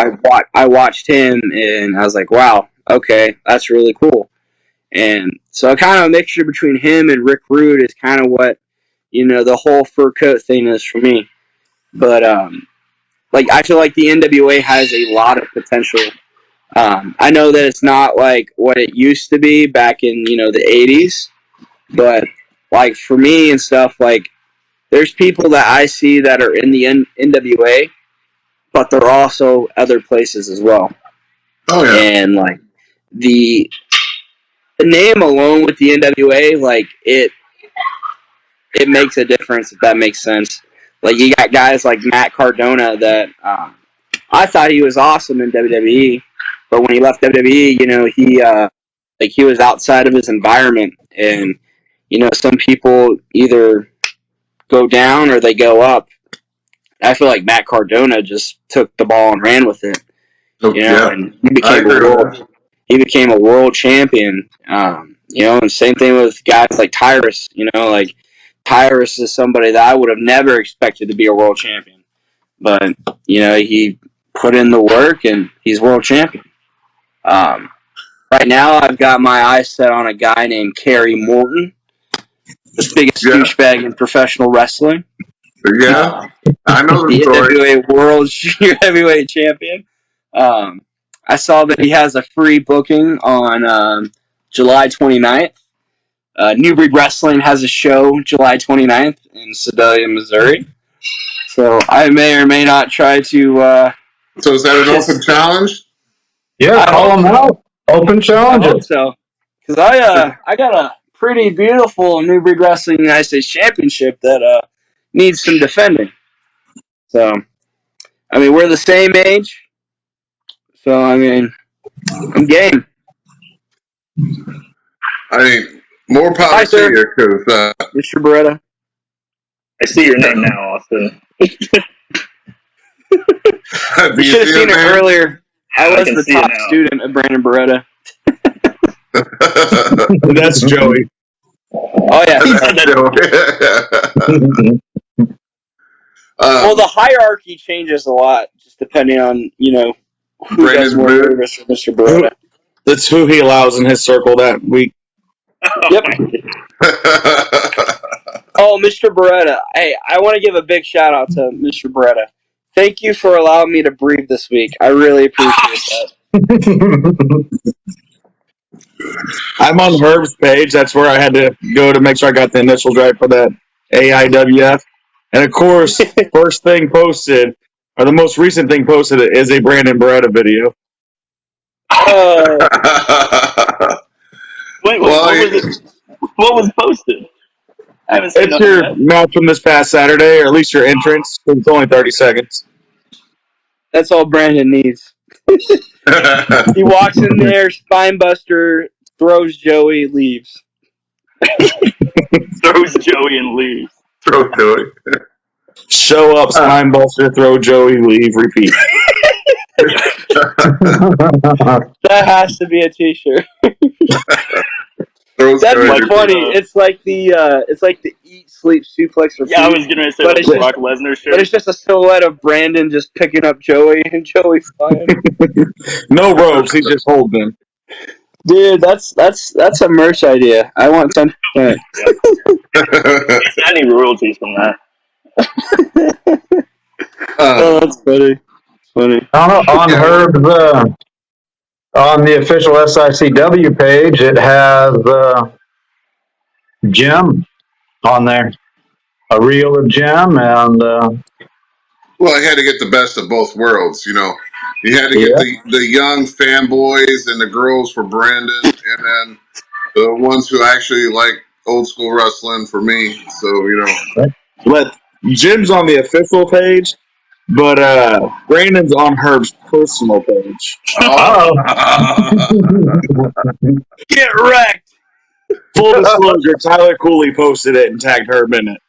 I watched him and I was like, wow, okay, that's really cool. And so kind of a mixture between him and Rick Rude is kind of what the whole fur coat thing is for me. But like I feel like the NWA has a lot of potential. I know that it's not like what it used to be back in the 80s, but like for me and stuff, like there's people that I see that are in the NWA, but they're also other places as well. Oh yeah. And like the name alone with the NWA, like it makes a difference if that makes sense. Like you got guys like Matt Cardona that I thought he was awesome in WWE, but when he left WWE, he like he was outside of his environment, and some people either go down or they go up. I feel like Matt Cardona just took the ball and ran with it, and he became a world champion. And same thing with guys like Tyrus. Like Tyrus is somebody that I would have never expected to be a world champion, but he put in the work and he's world champion. Right now, I've got my eyes set on a guy named Kerry Morton, the biggest douchebag in professional wrestling. Yeah, I know the The story. NWA World Junior Heavyweight Champion. I saw that he has a free booking on July 29th. New Breed Wrestling has a show July 29th in Sedalia, Missouri. So I may or may not try to. So is that an open challenge? Yeah, call them out. Open I challenges. hope so. Because I got a pretty beautiful New Breed Wrestling United States Championship that needs some defending. So, we're the same age. So, I'm game. More power Hi, to sir. you, because Mr. Barretta. I see your name now, Austin. You should have seen it earlier. I was can the see it top now. student of Brandon Barretta. That's Joey. Oh, yeah. Well, the hierarchy changes a lot, just depending on, who Brandon's does more mood. nervous for Mr. Barretta. That's who he allows in his circle that week. Yep. Oh, Mr. Barretta. Hey, I want to give a big shout out to Mr. Barretta. Thank you for allowing me to breathe this week. I really appreciate that. I'm on Herb's page. That's where I had to go to make sure I got the initials right for that AIWF. And of course, first thing posted, or the most recent thing posted, is a Brandon Barretta video. Wait, what was posted? I haven't seen It's nothing your yet. match from this past Saturday, or at least your entrance. It's only 30 seconds. That's all Brandon needs. He walks in there, spinebuster, throws Joey, leaves. Throws Joey and leaves. Throw Joey. Show up, spinebuster, throw Joey, leave, repeat. That has to be a T-shirt. That'd be funny. It's like the eat, sleep, suplex, repeat. Yeah, I was gonna say the Brock Lesnar shirt. But it's just a silhouette of Brandon just picking up Joey and Joey flying. No ropes. He's just holding him. Dude, that's a merch idea. I want 10%. Is any royalties from that? Oh, that's funny. Funny. On Herb's on the official SICW page, it has Jim on there, a reel of Jim, and well, I had to get the best of both worlds. You had to get the young fanboys and the girls for Brandon, and then the ones who actually like old school wrestling for me. So But Jim's on the official page, but Brandon's on Herb's personal page. Get wrecked. Full disclosure, Tyler Cooley posted it and tagged Herb in it.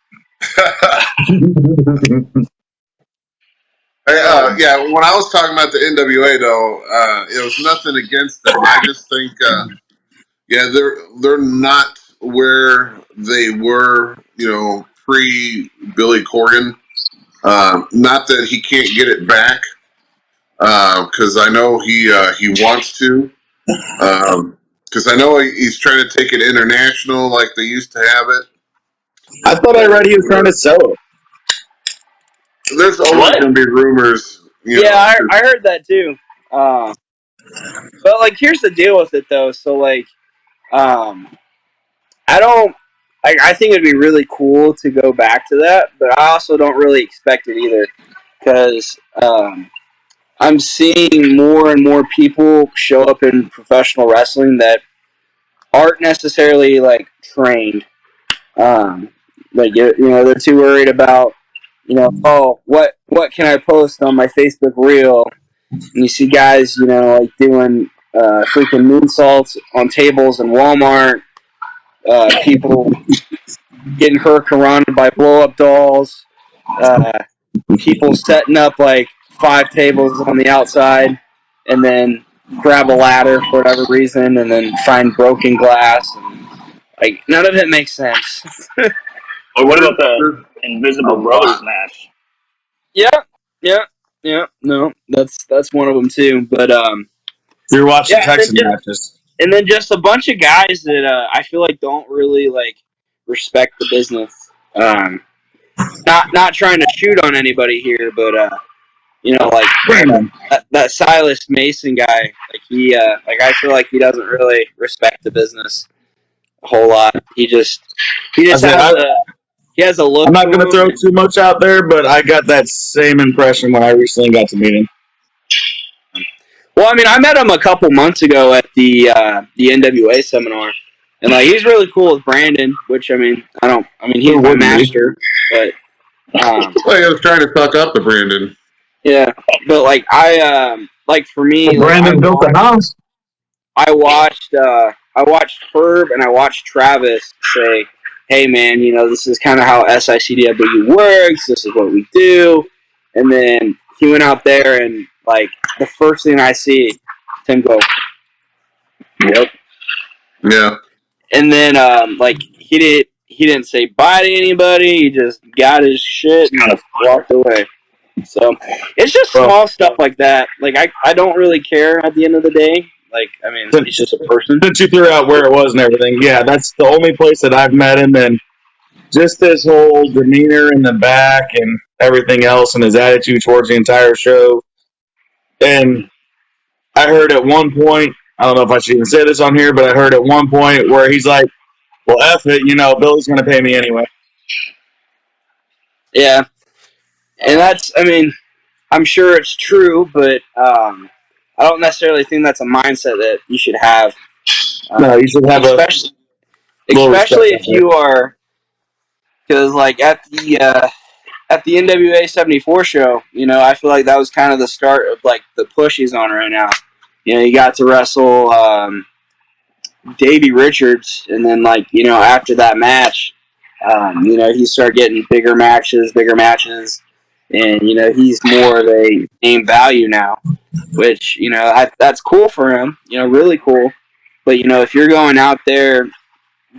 When I was talking about the NWA though, it was nothing against them. I just think, they're not where they were, pre Billy Corgan. Not that he can't get it back, because I know he wants to. Because I know he's trying to take it international like they used to have it. I thought I read he was trying to sell it. There's always going to be rumors. I heard that too. But here's the deal with it though. So I think it'd be really cool to go back to that, but I also don't really expect it either, because I'm seeing more and more people show up in professional wrestling that aren't necessarily trained. They're too worried about, what can I post on my Facebook reel? And you see guys, doing freaking moonsaults on tables in Walmart. People getting hurricaned by blow-up dolls, people setting up like 5 tables on the outside, and then grab a ladder for whatever reason, and then find broken glass. And, like, none of it makes sense. Or what about the Invisible Brothers match? Yeah. No, that's one of them too. But You're watching yeah, Texan matches. and then just a bunch of guys that I feel like don't really like respect the business. Not trying to shoot on anybody here, but like Brandon. that Silas Mason guy, like I feel like he doesn't really respect the business a whole lot. He just has a look. I'm not to going to him. throw too much out there, but I got that same impression when I recently got to meet him. Well, I mean, I met him a couple months ago at the NWA seminar, and like he's really cool with Brandon. Which I mean, he's my master, but Well, he was trying to fuck up to Brandon. yeah. But like like for me, Well, Brandon built the house. I watched Herb and I watched Travis say, "Hey man, this is kind of how SICDW works. This is what we do." And then he went out there and like the first thing I see, Tim go, "Yep." Yeah. And then like he didn't say bye to anybody. He just got his shit and walked away. So it's just small stuff like that. Like I don't really care at the end of the day. Like, I mean, he's just a person. Since you threw out where it was and everything, yeah, that's the only place that I've met him, and just his whole demeanor in the back and everything else and his attitude towards the entire show. And I heard at one point, I don't know if I should even say this on here, but I heard at one point where he's like, well, F it, Billy's going to pay me anyway. Yeah. And I mean, I'm sure it's true, but I don't necessarily think that's a mindset that you should have. No, you should have especially if you are, because like at the NWA 74 show, I feel like that was kind of the start of like the push he's on right now. You got to wrestle Davey Richards, and then like after that match, he started getting bigger matches, and he's more of a name value now, which that's cool for him, really cool. But if you're going out there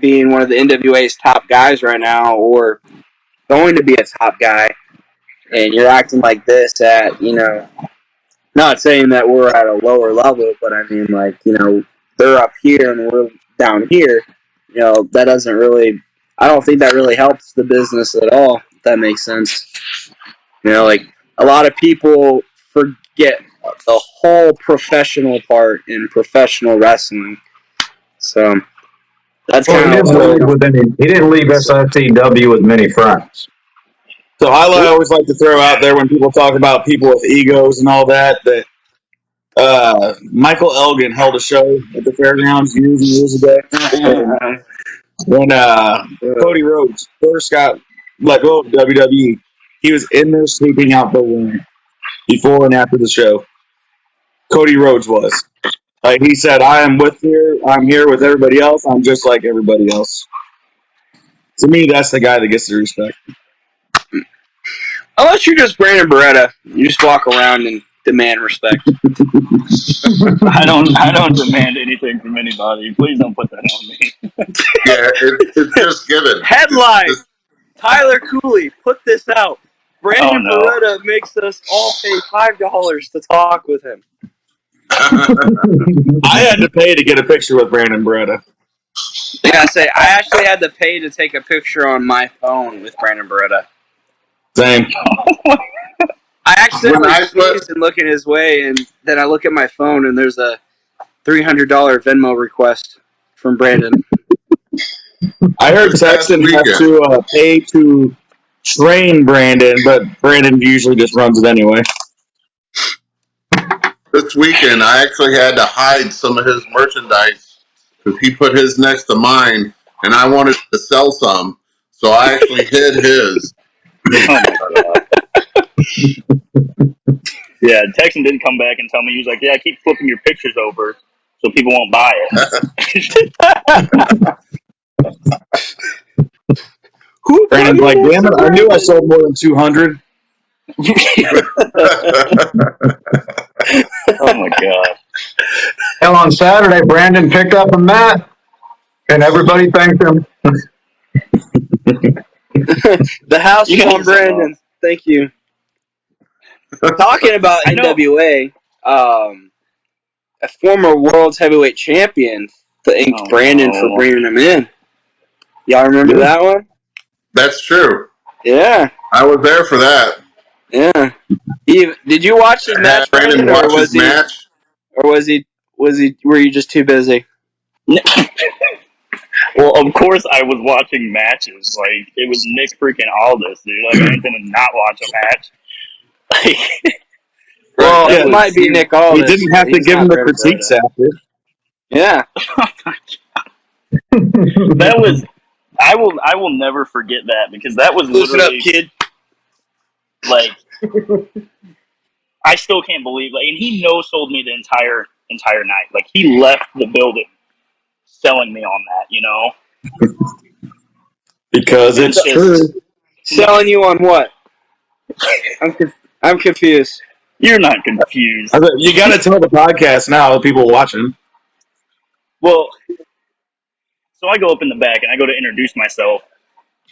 being one of the NWA's top guys right now, or going to be a top guy, and you're acting like this at not saying that we're at a lower level, but I mean like they're up here and we're down here, that doesn't really, I don't think that really helps the business at all, if that makes sense. Like a lot of people forget the whole professional part in professional wrestling. So that's kind of he didn't leave SICW with many friends. So I always like to throw out there when people talk about people with egos and all that Michael Elgin held a show at the fairgrounds years and years ago. When Cody Rhodes first got let go of WWE, he was in there sleeping out the room before and after the show. Cody Rhodes was. Like he said, I'm here with everybody else. I'm just like everybody else. To me, that's the guy that gets the respect. Unless you're just Brandon Barretta, you just walk around and demand respect. I don't demand anything from anybody. Please don't put that on me. Yeah, it's just given. Headline: Tyler Cooley, put this out. Brandon Barretta makes us all pay $5 to talk with him. I had to pay to get a picture with Brandon Barretta. Yeah, I actually had to pay to take a picture on my phone with Brandon Barretta. Same. I accidentally sneezed and looking his way, and then I look at my phone, and there's a $300 Venmo request from Brandon. I heard Texan has to pay to train Brandon, but Brandon usually just runs it anyway. This weekend, I actually had to hide some of his merchandise because he put his next to mine, and I wanted to sell some, so I actually hid his. Oh my god. Yeah, Texan didn't come back and tell me. He was like, yeah, I keep flipping your pictures over so people won't buy it. Who Brandon's like, damn it, I knew I sold more than 200. Oh my god. Hell, on Saturday, Brandon picked up a mat, and everybody thanked him. The house You on guys Brandon. Thank you. Talking about I know. NWA, a former world's heavyweight champion thanked Oh, Brandon no. for bringing him in. Y'all remember that one? That's true. Yeah, I was there for that. yeah. Did you watch his match, Brandon Brandon, or watched was his match. were you just too busy? Well, of course I was watching matches. Like, it was Nick freaking Aldis, dude. Like, I ain't gonna not watch a match. Like, Well, that it was... might be Nick Aldis. He didn't have to he's give him not the Brandon critiques Barretta. after. Yeah. That was... I will never forget that, because that was Listen up, literally... kid. Like, I still can't believe... Like, and he no-sold me the entire night. Like, he left the building selling me on that, you know? Because It's it's just... true. Selling you on what? I'm confused. You're not confused. You got to tell the podcast now, the people watching. Well, so I go up in the back and I go to introduce myself,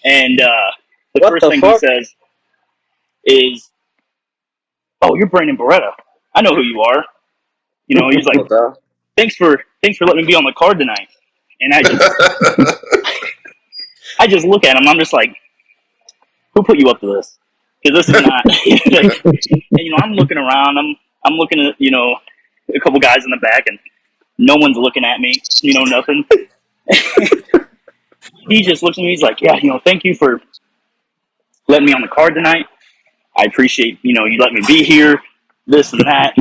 and the What first the thing fuck? he says is, "Oh, you're Brandon Barretta. I know who you are." You know, he's like, What the? "Thanks for letting me be on the card tonight." And I just look at him. I'm just like, "Who put you up to this? Because this is not." Like, and I'm looking around. I'm looking at a couple guys in the back, and no one's looking at me. Nothing. He just looks at me. He's like, "Yeah, thank you for letting me on the card tonight. I appreciate, you let me be here, this and that."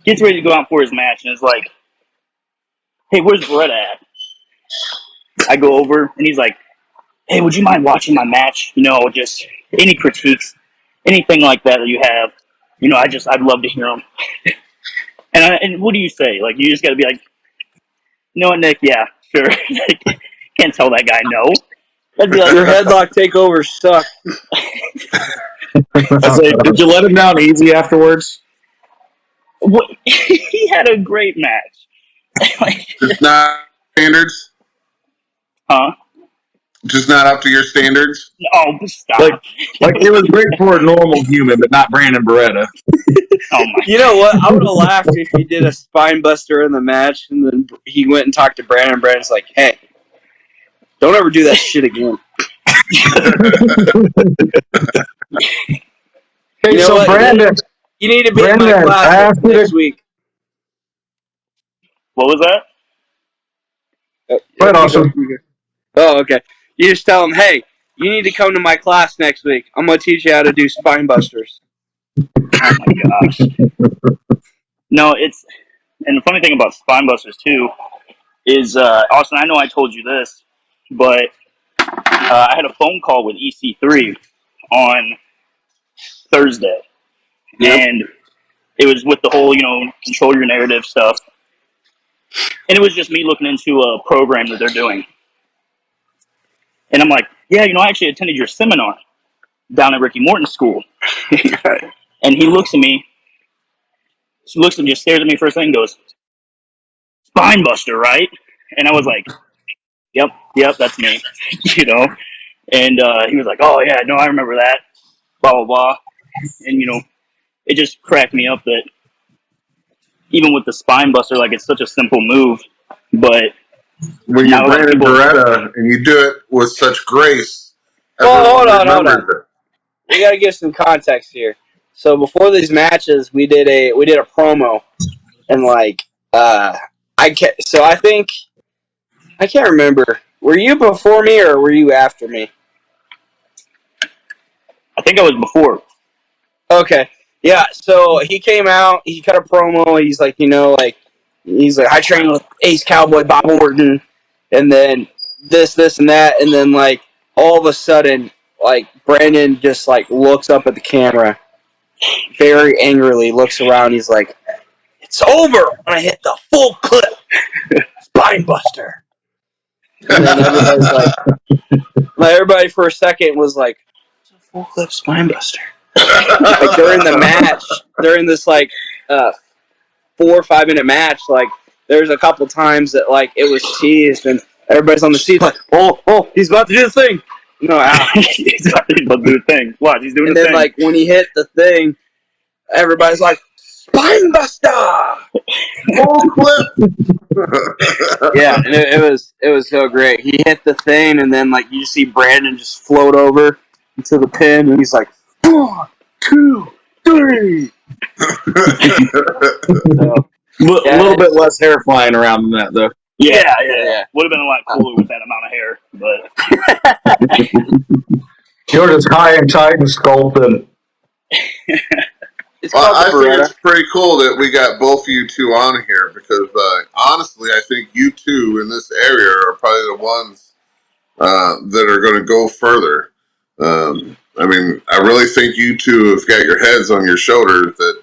Gets ready to go out for his match, and is like, "Hey, where's Barretta at?" I go over, and he's like, "Hey, would you mind watching my match? Just any critiques, anything like that you have. I'd love to hear them." And what do you say? Like, you just got to be like, "You know what, Nick? Yeah, sure." Like, can't tell that guy no. That'd be like, Your headlock takeovers suck. I say, did you let him down easy afterwards? what? He had a great match. Like, Just not standards. huh? Just not up to your standards. Oh, stop. Like it was great for a normal human, but not Brandon Barretta. Oh my. You know what? I would have laughed if he did a spine buster in the match, and then he went and talked to Brandon. Brandon's like, "Hey, don't ever do that shit again." Hey, You know so what? Brandon, You need to be in my Brandon, I class asked you next to week. What was that? Right, awesome. Oh, okay. You just tell him, "Hey, you need to come to my class next week. I'm gonna teach you how to do spine busters." Oh my gosh. No, and the funny thing about Spinebusters too is, Austin, I know I told you this, but I had a phone call with EC3 on Thursday, Yep. and it was with the whole, control your narrative stuff, and it was just me looking into a program that they're doing, and I'm like, "Yeah, I actually attended your seminar down at Ricky Morton's school," and he looks at me, just stares at me for a second, and goes, "Spinebuster, right?" And I was like, Yep, that's me," you know. And he was like, "Oh yeah, no, I remember that." Blah blah blah. And it just cracked me up that even with the spine buster, like, it's such a simple move, but When you're now like Brandon people, Barretta and you do it with such grace, Well, everyone hold on. remembers it. We gotta give some context here. So before these matches, we did a promo, and I think I can't remember. Were you before me or were you after me? I think I was before. Okay. Yeah, so he came out, he cut a promo, he's like, he's like, "I trained with Ace Cowboy Bob Orton," and then this, and that, and then, all of a sudden, Brandon just, looks up at the camera, very angrily, looks around, he's like, "It's over when I hit the full clip. Spinebuster." And then everybody's like everybody for a second was like, "It's a full clip spine buster." Like during the match, during this like 4 or 5 minute match, like there's a couple times that like it was teased and everybody's on the seat like, oh, he's about to do the thing. No, He's about to do the thing. Watch, he's doing and the then thing. like when he hit the thing, everybody's like, spine buster. Full clip. Yeah, and it was so great. He hit the thing, and then like you see Brandon just float over into the pin, and he's like, 1, 2, 3. So, A little bit less hair flying around than that, though. Yeah. Yeah. Would have been a lot cooler with that amount of hair, but You're just high and tight and sculpted. It's Well, called I the think Beretta. it's pretty cool that we got both of you two on here because honestly, I think you two in this area are probably the ones that are going to go further. I mean, I really think you two have got your heads on your shoulders that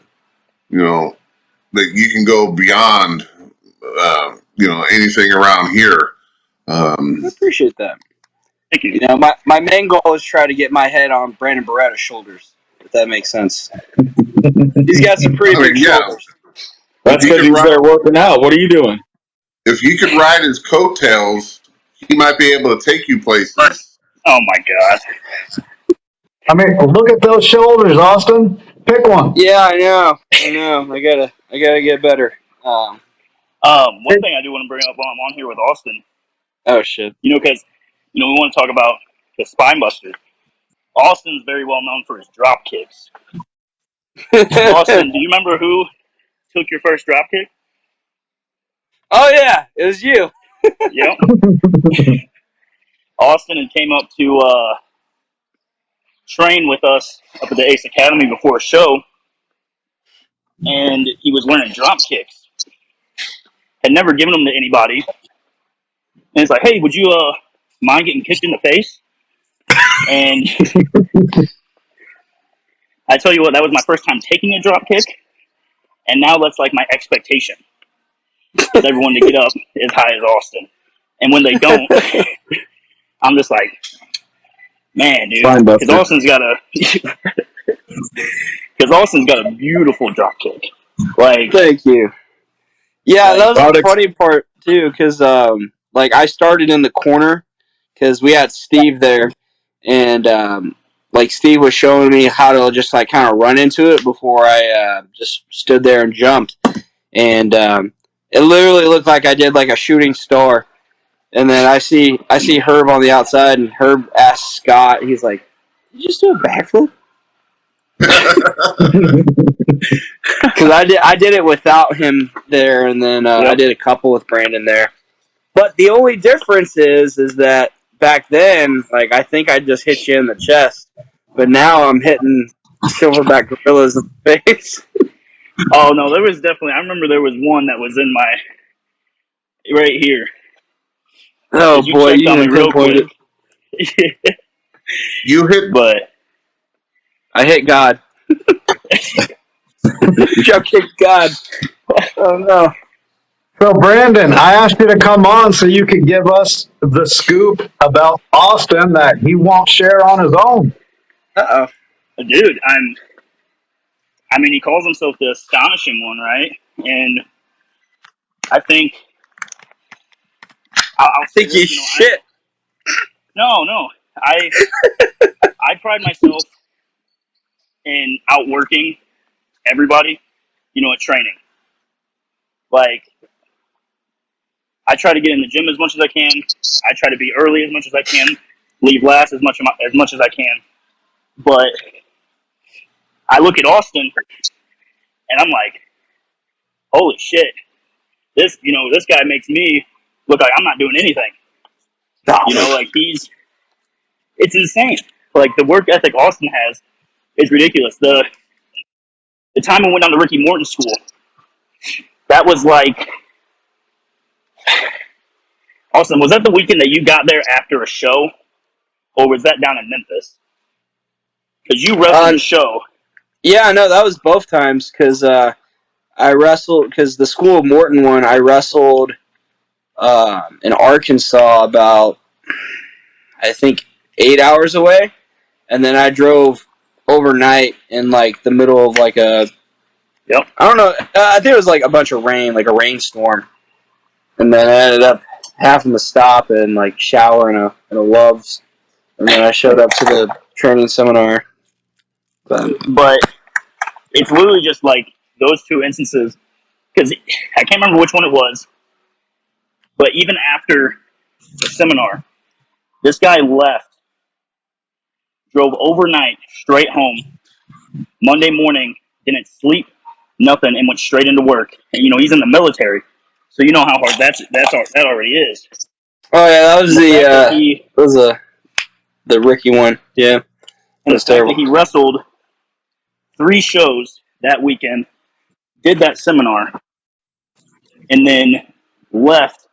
that you can go beyond anything around here. I appreciate that. thank you. You know, my main goal is try to get my head on Brandon Barretta's shoulders, if that makes sense. He's got some pretty big shoulders. That's because he's there working out. What are you doing? If you could ride his coattails, he might be able to take you places. Oh my god. I mean, look at those shoulders, Austin. Pick one. Yeah, I know. I gotta get better. One thing I do want to bring up while I'm on here with Austin, Oh shit. because we want to talk about the spine buster. Austin's very well known for his drop kicks. Austin, do you remember who took your first drop kick? Oh yeah, it was you. Yep. Austin had came up to train with us up at the Ace Academy before a show, and he was learning drop kicks. Had never given them to anybody, and it's like, hey, would you mind getting kicked in the face? And I tell you what, that was my first time taking a drop kick, and now that's like my expectation. Is everyone to get up as high as Austin, and when they don't, I'm just like, man, dude, because Austin's got a beautiful drop kick. Like, Thank you. Yeah, that was the funny part too, because like I started in the corner because we had Steve there, and like Steve was showing me how to just like kind of run into it before I just stood there and jumped, and it literally looked like I did like a shooting star. And then I see Herb on the outside, and Herb asks Scott, he's like, "Did you just do a backflip?" Because I did it without him there, and then I did a couple with Brandon there. But the only difference is that back then, like I think I just hit you in the chest, but now I'm hitting silverback gorillas in the face. oh no, there was definitely. I remember there was one that was in my right here. Oh You boy, checked you on me didn't real pinpoint quick. it. You hit, But I hit God. Jump kick God. Oh no. So, Brandon, I asked you to come on so you could give us the scoop about Austin that he won't share on his own. Uh dude, I mean, he calls himself the Astonishing One, right? And I think I'll oh. say Think you this, shit. No. I pride myself in outworking everybody, at training. Like, I try to get in the gym as much as I can. I try to be early as much as I can, leave last as much as I can. But I look at Austin, and I'm like, holy shit, this guy makes me look like I'm not doing anything. Like it's insane. Like the work ethic Austin has is ridiculous. The time I went down to Ricky Morton school, that was like, Austin, was that the weekend that you got there after a show, or was that down in Memphis? Because you wrestled the show. Yeah, no, that was both times because I wrestled because the school of Morton one. I wrestled in Arkansas, about I think 8 hours away, and then I drove overnight in like the middle of like a Yep. I don't know. I think it was like a bunch of rain, like a rainstorm, and then I ended up having to stop and like shower in a Love's, and then I showed up to the training seminar. But it's literally just like those two instances, because I can't remember which one it was, but even after the seminar, this guy left, drove overnight straight home, Monday morning, didn't sleep, nothing, and went straight into work. And he's in the military, so you know how hard that already is. Oh yeah, that was And the fact that the Ricky one. Yeah, and the that's fact terrible. that he wrestled 3 shows that weekend, did that seminar, and then left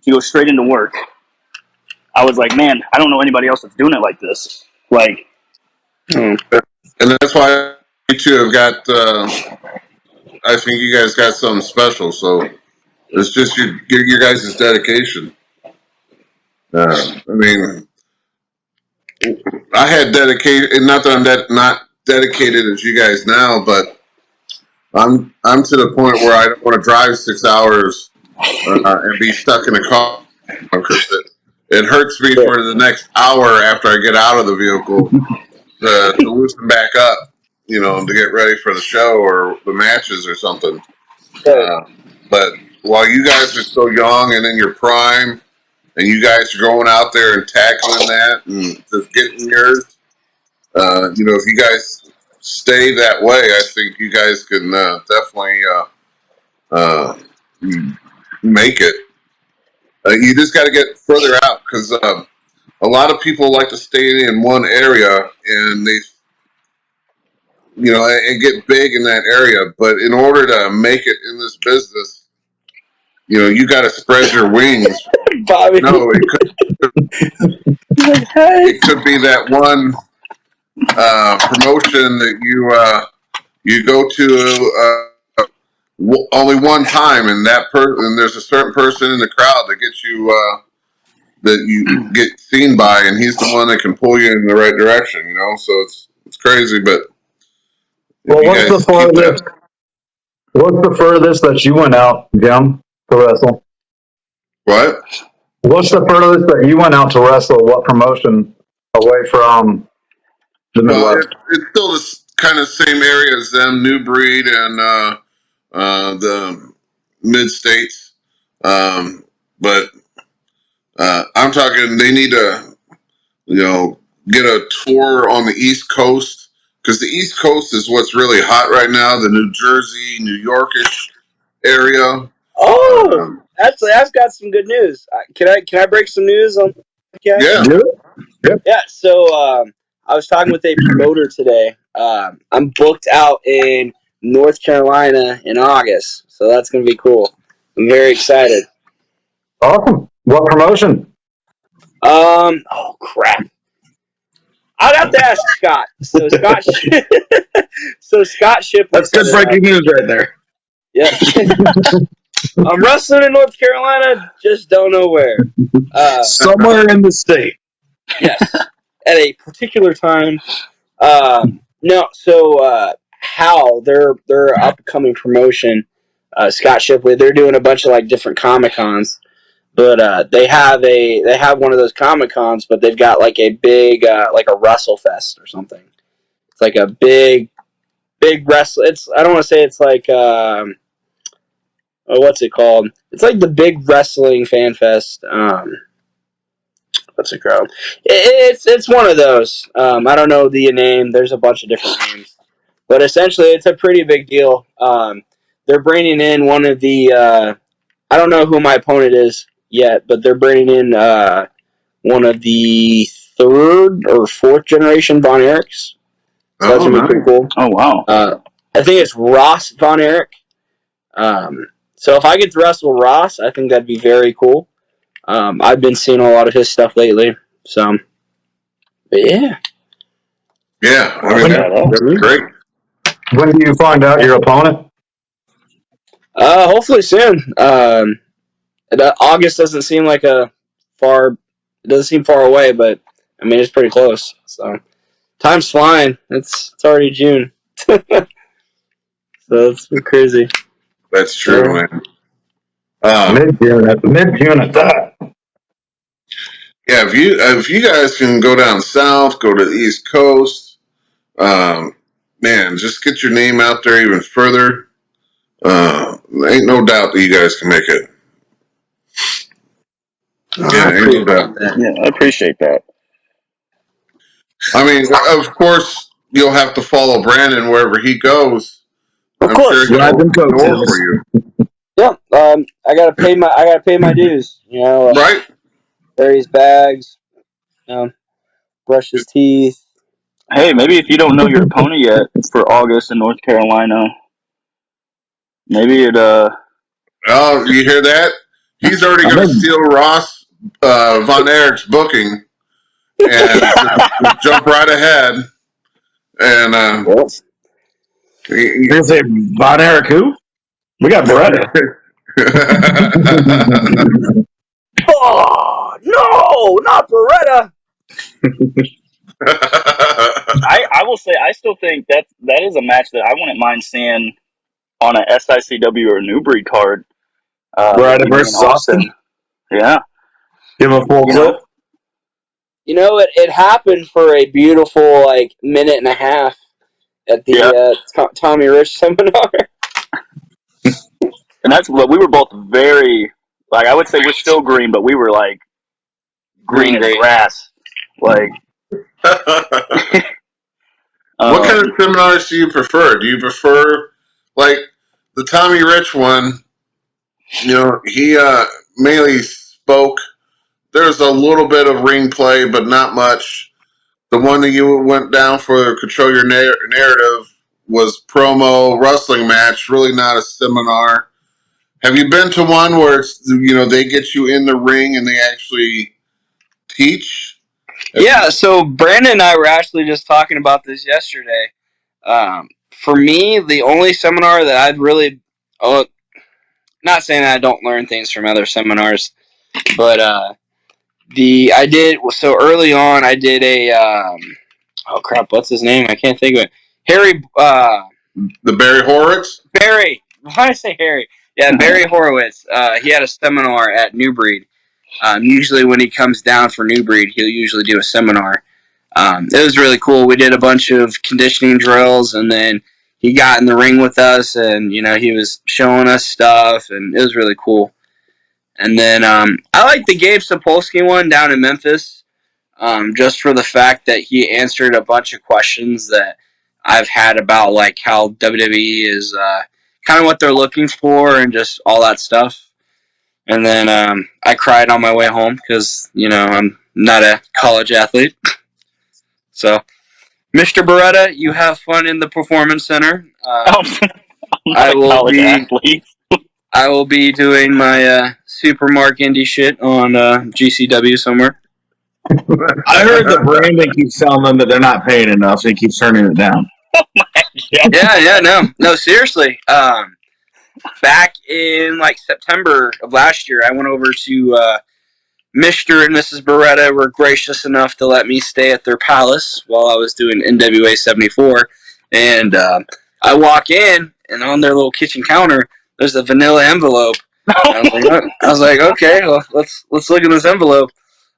to go straight into work. I was like, man, I don't know anybody else that's doing it like this. Like, And that's why you two have got. I think you guys got something special. So it's just your guys' dedication. I mean, I had dedicated. Not that I'm not dedicated as you guys now, but I'm to the point where I don't want to drive 6 hours and be stuck in a car because it hurts me for the next hour after I get out of the vehicle to loosen back up, to get ready for the show or the matches or something. But while you guys are so young and in your prime, and you guys are going out there and tackling that and just getting yours, if you guys stay that way, I think you guys can definitely make it. You just got to get further out because a lot of people like to stay in one area and they, and get big in that area. But in order to make it in this business, you got to spread your wings. Bobby. No, it could be that one promotion that you go to only one time, and and there's a certain person in the crowd that gets you that you get seen by, and he's the one that can pull you in the right direction. So it's crazy, but Well, what's the furthest that you went out, Jim, to wrestle? What? What's the furthest that you went out to wrestle? What promotion away from the Midwest? It's still the kind of same area as them, New Breed and the mid states, but I'm talking. They need to, get a tour on the East Coast because the East Coast is what's really hot right now. The New Jersey, New Yorkish area. Oh, that's got some good news. Can I break some news on? Yeah. Yeah. So I was talking with a promoter today. I'm booked out in North Carolina in August, so that's gonna be cool. I'm very excited. Awesome. What promotion? Oh crap. I'd have to ask Scott. So Scott Shipley. That's good breaking news right there. Yeah. I'm wrestling in North Carolina, just don't know where. Somewhere in the state. Yes. At a particular time. No, so Hal, their upcoming promotion, Scott Shipley, they're doing a bunch of like different Comic Cons. But they have one of those Comic Cons, but they've got like a big like a WrestleFest or something. It's like a big wrestle. I don't want to say it's like what's it called? It's like the big wrestling fan fest. What's it called? It's one of those. I don't know the name. There's a bunch of different names, but essentially it's a pretty big deal. They're bringing in one of the. I don't know who my opponent is yet, but they're bringing in one of the third or fourth generation Von Erichs. So that's gonna be pretty cool. oh wow. I think it's Ross Von Erich. So if I get to wrestle Ross, I think that'd be very cool. I've been seeing a lot of his stuff lately. So, but yeah. Yeah, I mean that's great. When do you find out your opponent? Hopefully soon. August doesn't seem like it doesn't seem far away, but I mean it's pretty close. So time's flying. It's already June, so it's crazy. That's true, man. Mid-June at that. Yeah, if you guys can go down south, go to the East Coast, man, just get your name out there even further. Ain't no doubt that you guys can make it. Yeah, ain't no doubt. Yeah, I appreciate that. I mean, of course, you'll have to follow Brandon wherever he goes. Of I'm course. sure Ride he'll them open the door coattails. for you. Yeah. I gotta pay my dues. Right? Carry his bags. Brush his teeth. Hey, maybe if you don't know your opponent yet for August in North Carolina, maybe it Oh, you hear that? He's already I going to think steal Ross Von Erich's booking and just jump right ahead. And Yes. he- you're gonna say Von Erich who? We got Beretta. Oh no, not Beretta. I will say I still think that is a match that I wouldn't mind seeing on a SICW or New Breed card. Beretta between me and versus Austin. Yeah. Give him a full You clip. know? It happened for a beautiful minute and a half at the Tommy Rich seminar. And that's what we were both very I would say we're still green, but we were like green as Great. grass. Like What kind of seminars do you prefer? Do you prefer, like, the Tommy Rich one? You know, he mainly spoke. There's a little bit of ring play, but not much. The one that you went down for Control Your Narrative was promo wrestling match, really not a seminar. Have you been to one where it's, they get you in the ring and they actually teach? Yeah, so Brandon and I were actually just talking about this yesterday. For me, the only seminar that I'd really, not saying that I don't learn things from other seminars, but I did, so early on I did a, oh crap, what's his name? I can't think of it. Harry, The Barry Horowitz? Barry, why did I say Harry? Yeah, Barry Horowitz. He had a seminar at New Breed. Usually when he comes down for New Breed, he'll usually do a seminar. It was really cool. We did a bunch of conditioning drills, and then he got in the ring with us, and he was showing us stuff, and it was really cool. And then I like the Gabe Sapolsky one down in Memphis, just for the fact that he answered a bunch of questions that I've had about how WWE is kind of what they're looking for and just all that stuff. And then I cried on my way home because I'm not a college athlete. So, Mr. Barretta, you have fun in the performance center. I'm not a college athlete. I will be doing my Supermark Indie shit on GCW somewhere. I heard that Brandon keeps telling them that they're not paying enough, so he keeps turning it down. No, seriously. Back in September of last year, I went over to Mr. and Mrs. Barretta were gracious enough to let me stay at their palace while I was doing NWA 74. And I walk in, and on their little kitchen counter, there's a vanilla envelope. I was like, okay, well, let's look at this envelope.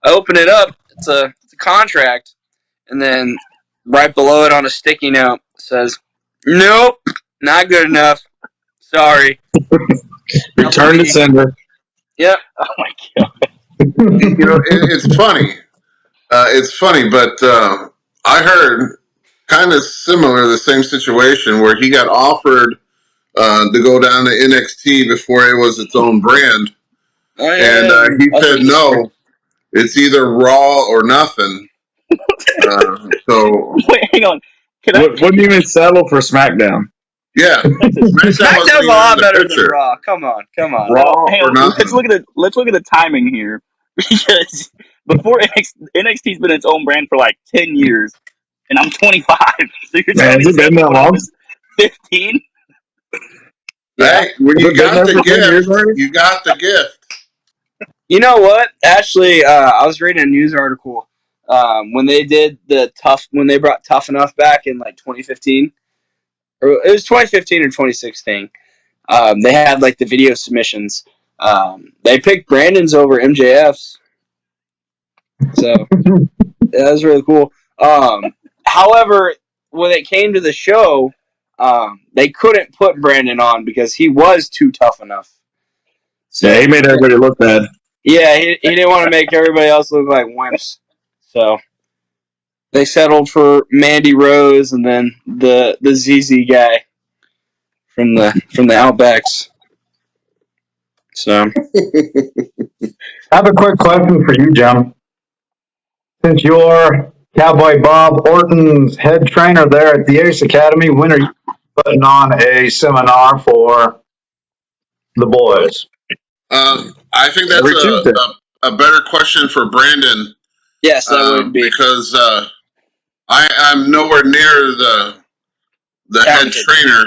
I open it up. It's a contract, and then right below it on a sticky note says, "Nope, not good enough. Sorry." Return to sender. Yep. Oh my god. It's funny. It's funny, but I heard kind of similar, the same situation where he got offered to go down to NXT before it was its own brand. And he said, no, it's either Raw or nothing. So Wait, hang on. Wouldn't even settle for SmackDown. Yeah, SmackDown's a lot better than Raw. Come on. Raw hang or on. nothing. Let's look at the timing here, because before NXT's been its own brand for 10 years, and I'm 25. So you're telling me Has it been that long? 15? Yeah. Hey, when you got the gift, you got the gift. You know what? Actually, I was reading a news article when they did when they brought Tough Enough back in like 2015, or it was 2015 or 2016. They had like the video submissions. They picked Brandon's over MJF's, so that was really cool. However, when it came to the show, they couldn't put Brandon on because he was too tough enough. So, Yeah, he made everybody look bad. Yeah, he didn't want to make everybody else look like wimps. So they settled for Mandy Rose and then the ZZ guy from the Outbacks. So I have a quick question for you, Jim. Since you're Cowboy Bob Orton's head trainer there at the Ace Academy, when are you putting on a seminar for the boys? I think that's Every Tuesday. a better question for Brandon. yes, that would be because I'm nowhere near the head talented. trainer.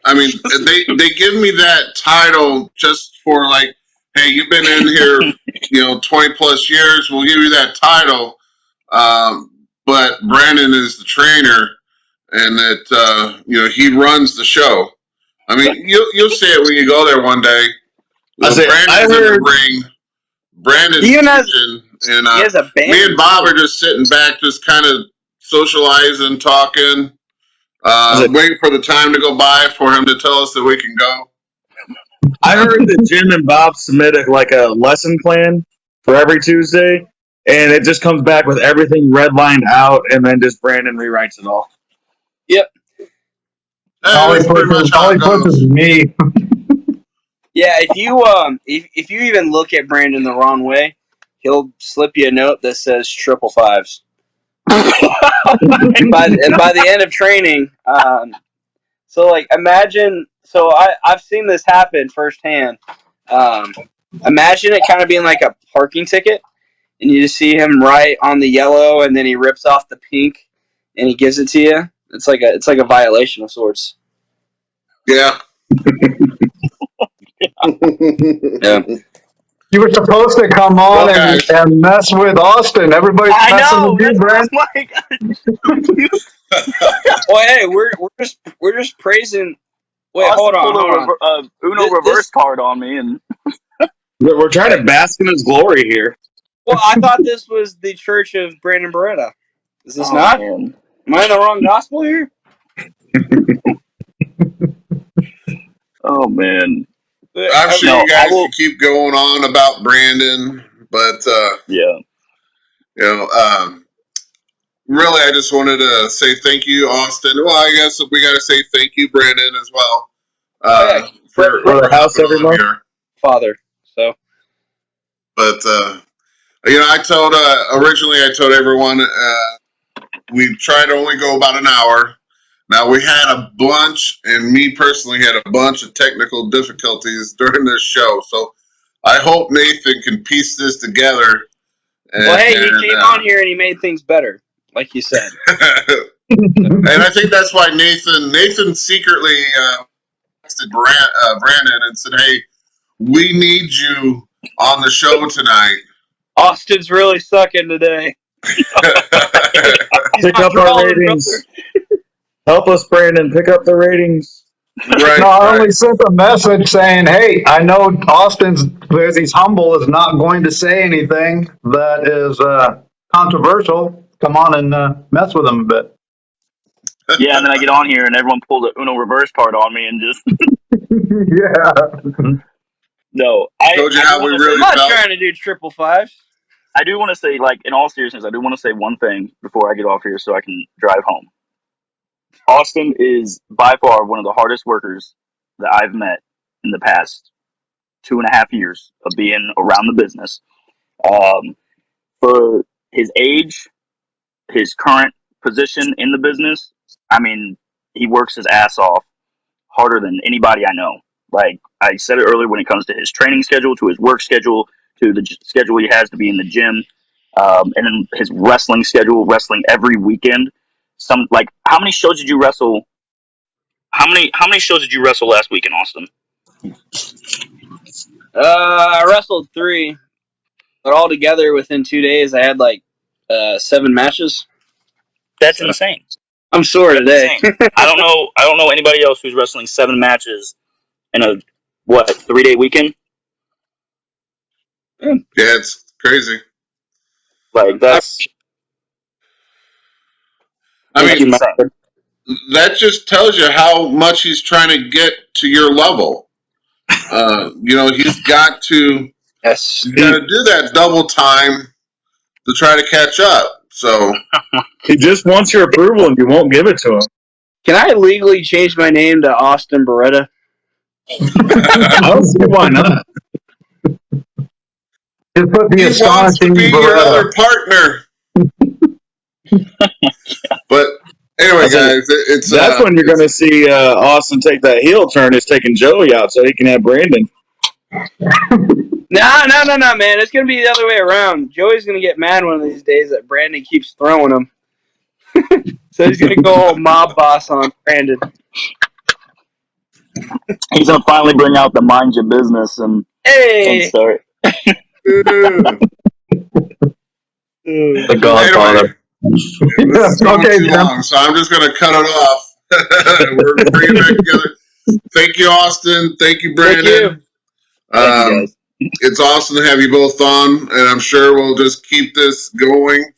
I mean, they give me that title just for like, hey, you've been in here, 20 plus years. We'll give you that title. But Brandon is the trainer, and that he runs the show. I mean, you'll see it when you go there one day. Brandon's in the ring. Brandon's teaching, and he has a band. me and Bob are just sitting back, just kind of socializing, talking, waiting for the time to go by for him to tell us that we can go. I heard that Jim and Bob submitted like a lesson plan for every Tuesday, and it just comes back with everything redlined out, and then just Brandon rewrites it all. Yep. All he That's pretty much how it puts goes. is me. Yeah, if you if you even look at Brandon the wrong way, he'll slip you a note that says 555s. and by the end of training, so like imagine. So I've seen this happen firsthand. Imagine it kind of being like a parking ticket, and you just see him write on the yellow, and then he rips off the pink, and he gives it to you. It's like a violation of sorts. Yeah. Yeah. You were supposed to come on and mess with Austin. Everybody's messing with you, Brent. Well, hey, we're just praising. Wait, Austin hold on. pulled a Uno reverse card on me, and We're trying to bask in his glory here. Well, I thought this was the church of Brandon Barretta. Is this not? Man. Am I in the wrong gospel here? Oh man. I'm sure you guys can keep going on about Brandon, but yeah. Really, I just wanted to say thank you, Austin. Well, I guess we got to say thank you, Brandon, as well. For the house every month. Father. So. But I told originally I told everyone we tried to only go about an hour. Now we had a bunch, and me personally had a bunch of technical difficulties during this show. So I hope Nathan can piece this together. Well, hey, he came on here and he made things better, like you said. And I think that's why Nathan secretly texted Brandon and said, "Hey, we need you on the show tonight." Austin's really sucking today. Pick up our ratings. Help us, Brandon. Pick up the ratings. Right. No, I only sent a message saying, "Hey, I know Austin's, because he's humble, is not going to say anything that is controversial. Come on and mess with him a bit." Yeah, and then I get on here and everyone pulls a Uno reverse card on me and just yeah. No, told you how we really felt. I'm not trying to do 555s. I do want to say, like, in all seriousness, I do want to say one thing before I get off here so I can drive home. Austin is by far one of the hardest workers that I've met in the past 2.5 years of being around the business. For his age, his current position in the business, I mean, he works his ass off harder than anybody I know. Like I said it earlier, when it comes to his training schedule, to his work schedule, to the schedule he has to be in the gym, and then his wrestling schedule, wrestling every weekend. How many shows did you wrestle? How many shows did you wrestle last week in Austin? I wrestled 3, but all together within 2 days, I had like 7 matches. That's insane. I'm sore today. I don't know anybody else who's wrestling 7 matches in a 3-day weekend. Yeah, it's crazy. Like that's. I mean, insane. that just tells you how much he's trying to get to your level. He's got to Yes. do that double time to try to catch up. So He just wants your approval, and you won't give it to him. Can I legally change my name to Austin Barretta? I don't see why not. Just put the he wants to astonishing be your Barretta. other partner. But anyway, guys, it's That's when you're going to see Austin take that heel turn. Is taking Joey out so he can have Brandon. No, man. It's going to be the other way around. Joey's going to get mad one of these days that Brandon keeps throwing him. So he's going to go all mob boss on Brandon. He's gonna finally bring out the mind your business and start. The Godfather. Anyway, this is going too long, so I'm just going to cut it off. We're bringing it back together. Thank you, Austin. Thank you, Brandon. Thank you, guys. It's awesome to have you both on, and I'm sure we'll just keep this going.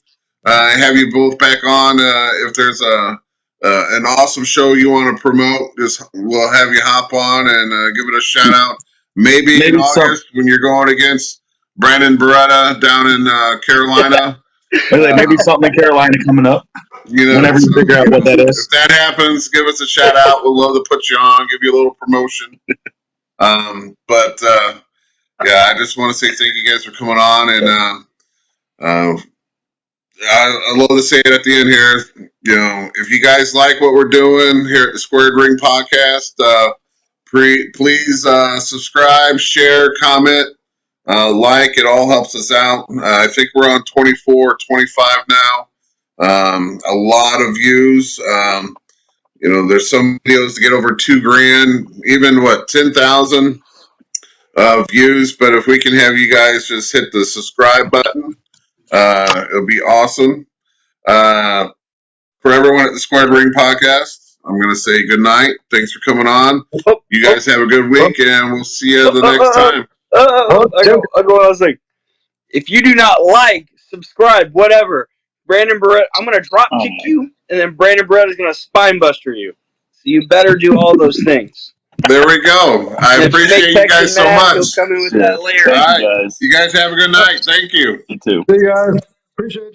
Have you both back on. If there's an awesome show you want to promote, we'll have you hop on and give it a shout out. Maybe in August when you're going against Brandon Barretta down in Carolina. Maybe something in Carolina coming up. Whenever you figure out what that is. If that happens, give us a shout out. We'll love to put you on, give you a little promotion. Yeah, I just want to say thank you guys for coming on, and I love to say it at the end here. If you guys like what we're doing here at the Squared Ring Podcast, please subscribe, share, comment, like. It all helps us out. I think we're on 24, 25 now. A lot of views. There's some videos to get over 2,000, even 10,000 views. But if we can have you guys just hit the subscribe button, it'll be awesome. For everyone at the Squared Ring Podcast, I'm going to say good night. Thanks for coming on. You guys have a good week, and we'll see you the next time. I go. I was like, if you do not like, subscribe, whatever, Brandon Barretta, I'm going to drop kick you, and then Brandon Barretta is going to spine buster you. So you better do all those things. There we go. I appreciate you guys so much. He'll come in with that layer. All right. You guys have a good night. Thank you. You too. See you guys. Appreciate you.